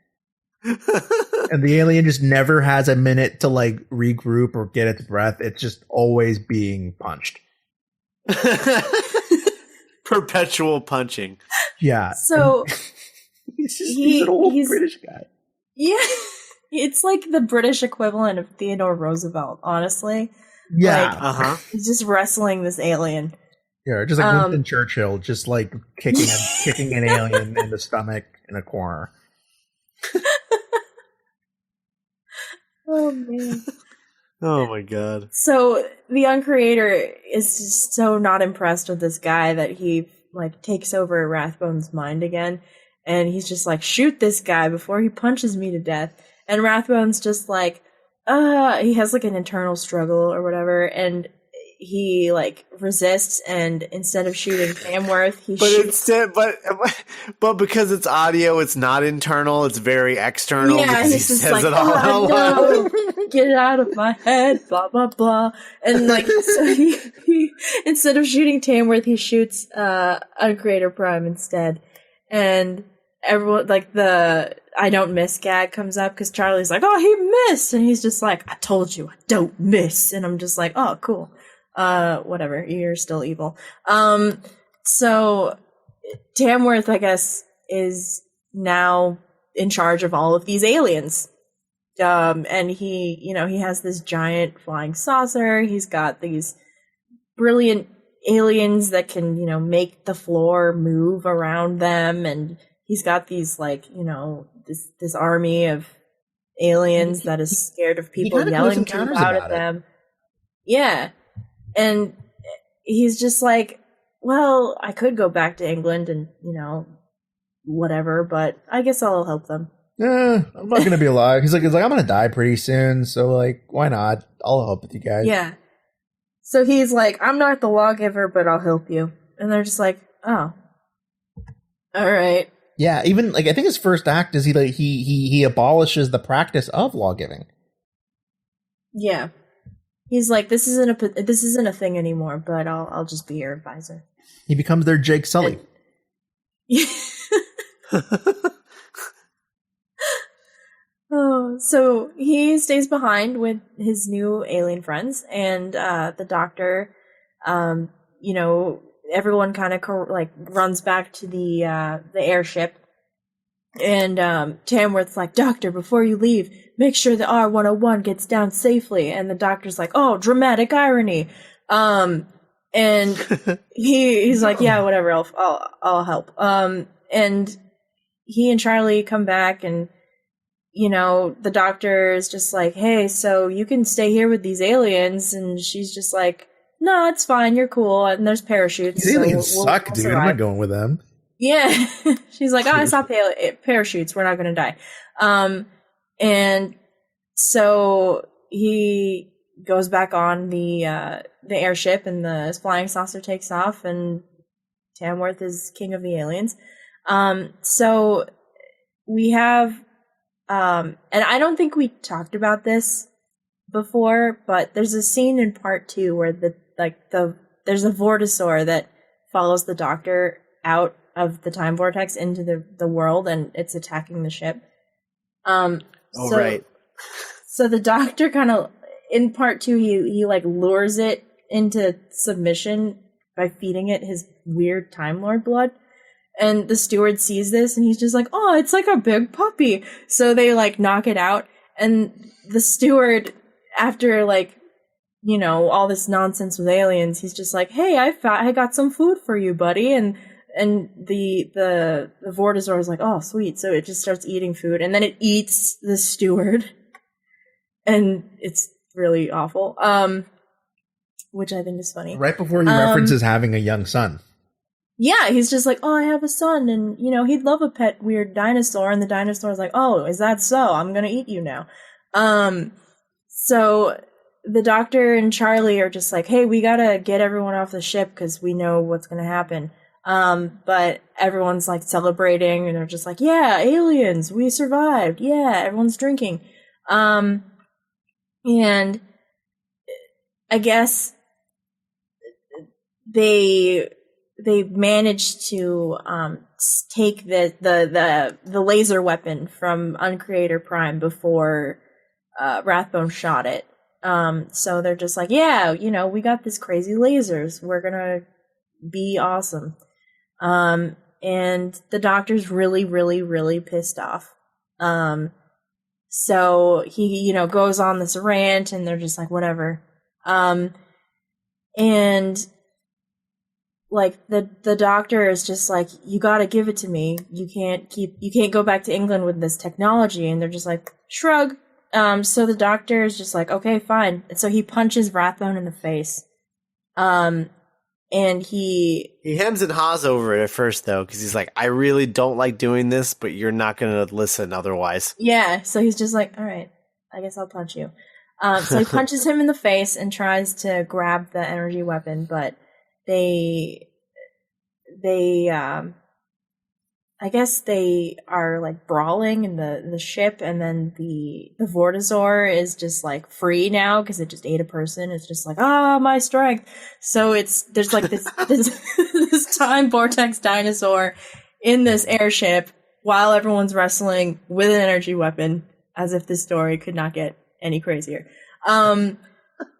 And the alien just never has a minute to like regroup or get its breath. It's just always being punched. Perpetual punching. Yeah. So he's an old British guy. Yeah. It's like the British equivalent of Theodore Roosevelt, honestly. Yeah. Like, he's just wrestling this alien. Yeah, just like Winston Churchill, just like kicking an alien in the stomach in a corner. Oh man. Oh my god. So the young creator is just so not impressed with this guy that he like takes over Rathbone's mind again, and he's just like, shoot this guy before he punches me to death. And Rathbone's just like, he has like an internal struggle or whatever, and he like resists, and instead of shooting Tamworth, he shoots. But because it's audio, it's not internal. It's very external. Yeah, because he he's just says like, it all out loud. No, get it out of my head, blah blah blah. And like, so he instead of shooting Tamworth, he shoots Uncreator Prime instead, and everyone like the I don't miss gag comes up because Charlie's like, oh, he missed, and he's just like, I told you I don't miss, and I'm just like, oh, cool. Whatever, you're still evil. So Tamworth, I guess, is now in charge of all of these aliens. And he, he has this giant flying saucer. He's got these brilliant aliens that can, make the floor move around them. And he's got these, like, this army of aliens that is scared of people yelling too loud at them. Yeah. And he's just like, well, I could go back to England and, whatever, but I guess I'll help them. I'm not going to be alive. He's like, I'm going to die pretty soon. So like, why not? I'll help with you guys. Yeah. So he's like, I'm not the lawgiver, but I'll help you. And they're just like, oh, all right. Yeah. Even like, I think his first act is he abolishes the practice of lawgiving. Yeah. He's like, this isn't a thing anymore, but I'll just be your advisor. He becomes their Jake Sully. Oh, so he stays behind with his new alien friends, and the doctor, everyone kind of runs back to the airship, and Tamworth's like, Doctor, before you leave, make sure the R-101 gets down safely. And the doctor's like, oh, dramatic irony. And he's like, yeah, whatever, I'll help. And he and Charlie come back, and the doctor is just like, hey, so you can stay here with these aliens. And she's just like, no, it's fine, you're cool. And there's parachutes. These aliens suck, dude. I'm not going with them. Yeah. She's like, oh, I saw parachutes. We're not going to die. And so he goes back on the airship, and the flying saucer takes off, and Tamworth is king of the aliens. So we have, and I don't think we talked about this before, but there's a scene in part 2 where there's a vortisaur that follows the doctor out of the time vortex into the world, and it's attacking the ship. Right. So the doctor kind of, in part 2, he like lures it into submission by feeding it his weird Time Lord blood. And the steward sees this, and he's just like, oh, it's like a big puppy. So they like knock it out, and the steward, after all this nonsense with aliens, he's just like, hey, I got some food for you, buddy. And the vortisaur is like, oh, sweet. So it just starts eating food, and then it eats the steward, and it's really awful. Which I think is funny. Right before he references having a young son. Yeah, he's just like, oh, I have a son, and he'd love a pet weird dinosaur, and the dinosaur's like, oh, is that so? I'm gonna eat you now. So the doctor and Charlie are just like, hey, we gotta get everyone off the ship because we know what's gonna happen. But everyone's like celebrating and they're just like, yeah, aliens, we survived. Yeah, everyone's drinking. And I guess they managed to take the laser weapon from Uncreator Prime before Rathbone shot it. So they're just like, yeah, we got this crazy lasers. We're gonna be awesome. And the Doctor's really, really, really pissed off. So he, goes on this rant and they're just like, whatever. And like the Doctor is just like, you gotta give it to me. You can't go back to England with this technology. And they're just like, shrug. So the Doctor is just like, okay, fine. And so he punches Rathbone in the face. And he hems and haws over it at first, though, because he's like, I really don't like doing this, but you're not going to listen otherwise. Yeah, so he's just like, all right, I guess I'll punch you. So he punches him in the face and tries to grab the energy weapon, but they I guess they are like brawling in the ship, and then the Vortisaur is just like free now because it just ate a person. It's just like, my strength. So there's like this this time vortex dinosaur in this airship while everyone's wrestling with an energy weapon, as if this story could not get any crazier.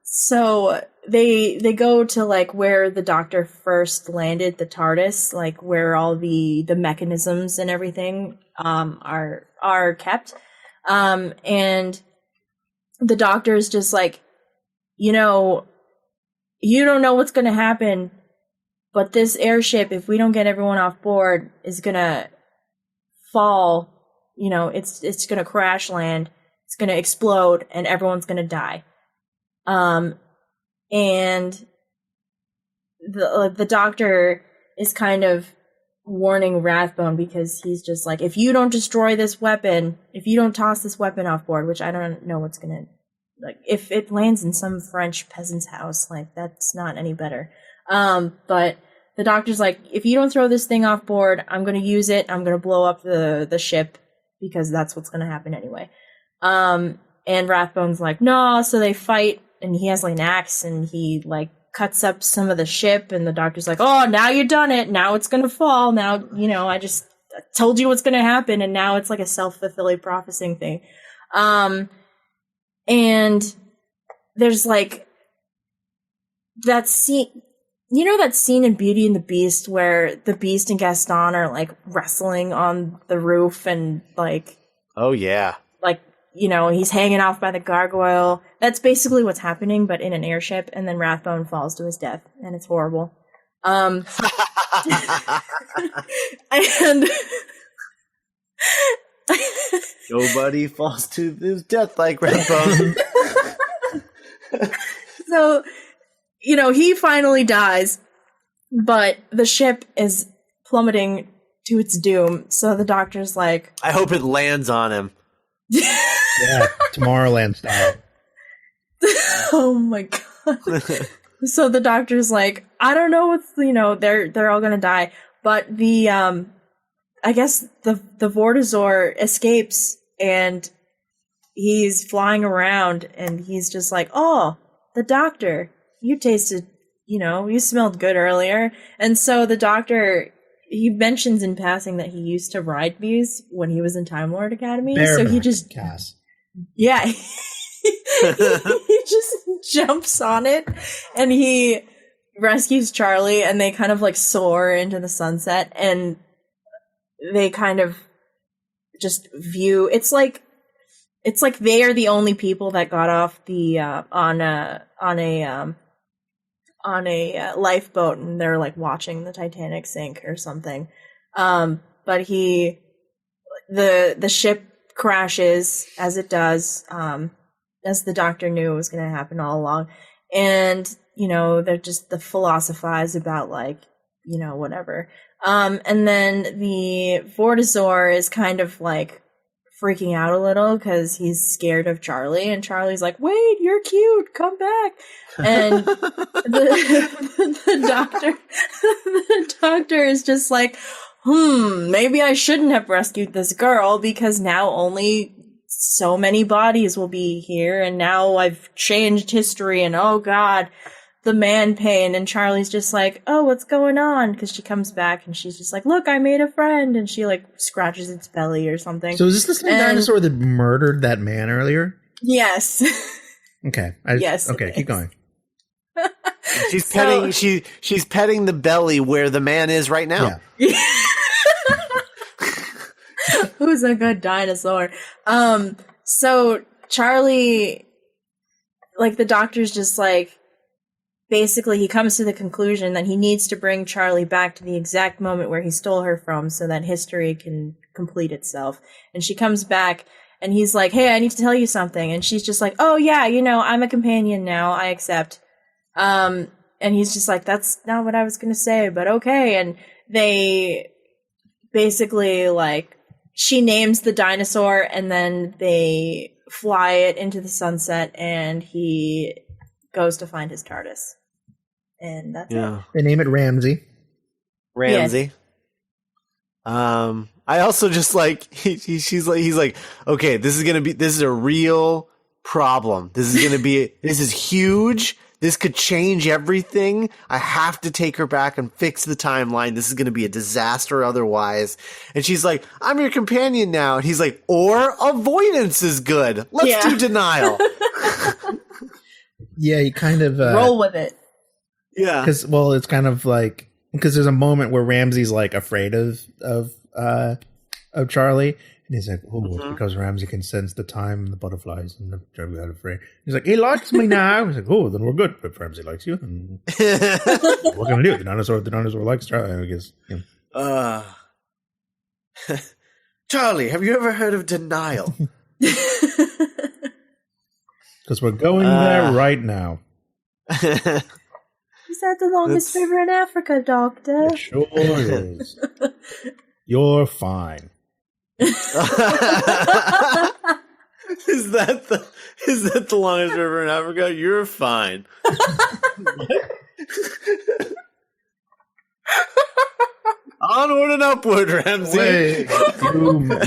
So they go to like where the Doctor first landed, the TARDIS, like where all the mechanisms and everything are kept. And the Doctor's just like, you don't know what's going to happen, but this airship, if we don't get everyone off board, is going to fall. It's going to crash land. It's going to explode and everyone's going to die. And the Doctor is kind of warning Rathbone because he's just like, if you don't destroy this weapon, if you don't toss this weapon off board, which I don't know what's gonna, like, if it lands in some French peasant's house, like, that's not any better. But the Doctor's like, if you don't throw this thing off board, I'm gonna use it, I'm gonna blow up the ship, because that's what's gonna happen anyway. And Rathbone's like, no, so they fight, and he has like an axe, and he like cuts up some of the ship, and the Doctor's like, oh, now you've done it, now it's gonna fall, now, I just told you what's gonna happen, and now it's like a self-fulfilling prophecy thing. And there's like that scene, that scene in Beauty and the Beast where the Beast and Gaston are like wrestling on the roof, and like, oh yeah, like, he's hanging off by the gargoyle. That's basically what's happening, but in an airship, and then Rathbone falls to his death, and it's horrible. And nobody falls to his death like Rathbone. So, he finally dies, but the ship is plummeting to its doom. So the Doctor's like, I hope it lands on him. Yeah, Tomorrowland style. Oh my god. So the Doctor's like, I don't know what's, they're all gonna die. But the, I guess the Vortisaur escapes, and he's flying around, and he's just like, oh, the Doctor, you tasted, you smelled good earlier. And so the Doctor, he mentions in passing that he used to ride these when he was in Time Lord Academy. So he just, Cass. Yeah. He just jumps on it, and he rescues Charlie, and they kind of like soar into the sunset, and they kind of just view, it's like they are the only people that got off the on a lifeboat, and they're like watching the Titanic sink or something. But the ship crashes, as it does, as the Doctor knew it was going to happen all along. And, they're just the philosophize about like, whatever. And then the Vortisaur is kind of like freaking out a little because he's scared of Charlie, and Charlie's like, "Wait, you're cute, come back." And the doctor is just like, maybe I shouldn't have rescued this girl because now only so many bodies will be here, and now I've changed history, and oh god, the man pain. And Charlie's just like, "Oh, what's going on?" Because she comes back and she's just like, "Look, I made a friend," and she like scratches its belly or something. So is this the same dinosaur that murdered that man earlier? Yes. Okay. Yes. Okay, keep going. She's petting. She's petting the belly where the man is right now. Yeah. Who's a good dinosaur? So Charlie, like, the doctor's just like, basically he comes to the conclusion that he needs to bring Charlie back to the exact moment where he stole her from so that history can complete itself. And she comes back and he's like, "Hey, I need to tell you something." And she's just like, "Oh yeah, I'm a companion now. I accept." And he's just like, "That's not what I was going to say, but okay." And they basically, like, she names the dinosaur and then they fly it into the sunset and he goes to find his TARDIS. And that's it. They name it Ramsey. Ramsey. Yeah. I also just like, he's like, "Okay, this is a real problem. This is huge. This could change everything. I have to take her back and fix the timeline. This is going to be a disaster otherwise." And she's like, "I'm your companion now." And he's like, "Or avoidance is good. Let's do denial." Yeah, he kind of roll with it. Yeah, it's kind of like, because there's a moment where Ramsey's like afraid of Charlie, and he's like, "Oh, because Ramsey can sense the time and the butterflies and the Charlie got afraid." He's like, "He likes me now." He's like, "Oh, then we're good." If Ramsey likes you, and what can we do? The dinosaur likes Charlie, I guess. Yeah. Charlie, have you ever heard of denial? Because we're going there right now. Is that the longest river in Africa, Doctor? It sure is. You're fine. Is that the longest river in Africa? You're fine. Onward and upward, Ramsey. Wait,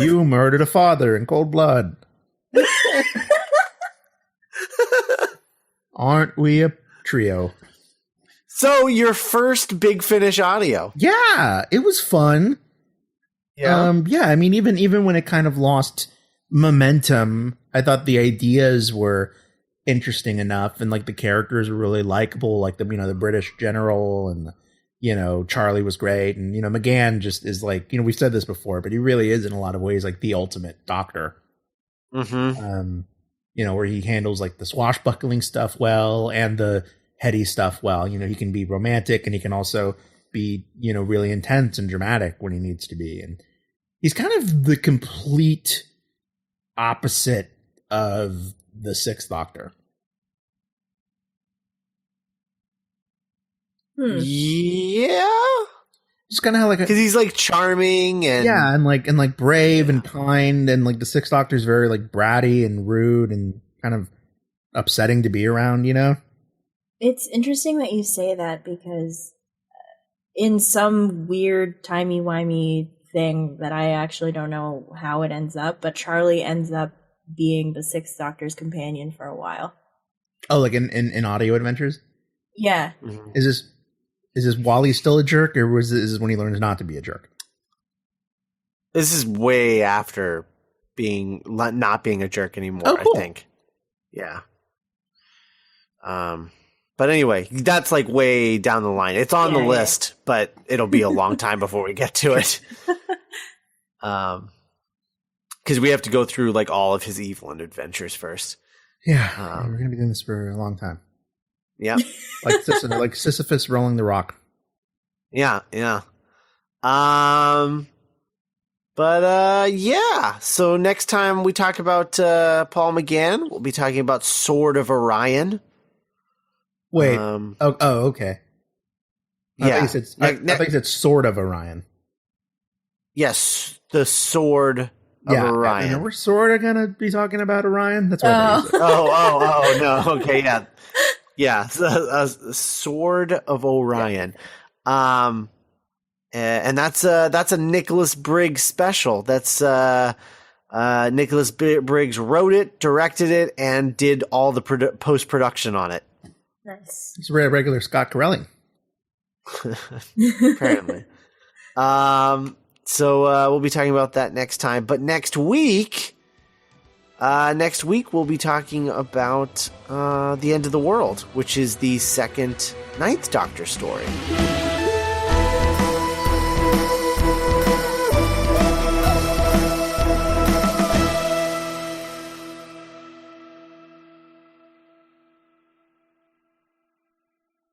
you murdered a father in cold blood. Aren't we a trio? So, your first Big Finish audio. Yeah, it was fun. Yeah. I mean, even when it kind of lost momentum, I thought the ideas were interesting enough, and like the characters were really likable, like the British general, and Charlie was great, and McGann just is like, we've said this before, but he really is in a lot of ways like the ultimate doctor. Mm-hmm. Where he handles like the swashbuckling stuff well and the heady stuff well. He can be romantic and he can also be, really intense and dramatic when he needs to be. And he's kind of the complete opposite of the Sixth Doctor. Yeah. Just kind of like, because he's like charming and and brave and kind, and like the Sixth Doctor's very like bratty and rude and kind of upsetting to be around. It's interesting that you say that, because in some weird timey-wimey thing that I actually don't know how it ends up, but Charlie ends up being the Sixth Doctor's companion for a while. Oh, like in audio adventures? Yeah. Mm-hmm. Is this while he's still a jerk, or is this when he learns not to be a jerk? This is way after not being a jerk anymore. Oh, cool. I think. Yeah. But anyway, that's like way down the line. It's on the list, but it'll be a long time before we get to it. Because we have to go through like all of his evil adventures first. Yeah, we're gonna be doing this for a long time. Yeah, like Sisyphus rolling the rock. Yeah. But yeah. So next time we talk about Paul McGann, we'll be talking about Sword of Orion. Wait. Okay. I think it's Sword of Orion. Yes, the Sword Orion. And we're sort of going to be talking about Orion. That's what I thought you said. No. Okay, yeah. Yeah, Sword of Orion. Yeah. And that's a Nicholas Briggs special. That's Nicholas Briggs wrote it, directed it, and did all the post-production on it. Nice. He's a regular Scott Corelli. Apparently. So we'll be talking about that next time. But next week we'll be talking about The End of the World, which is the second Ninth Doctor story.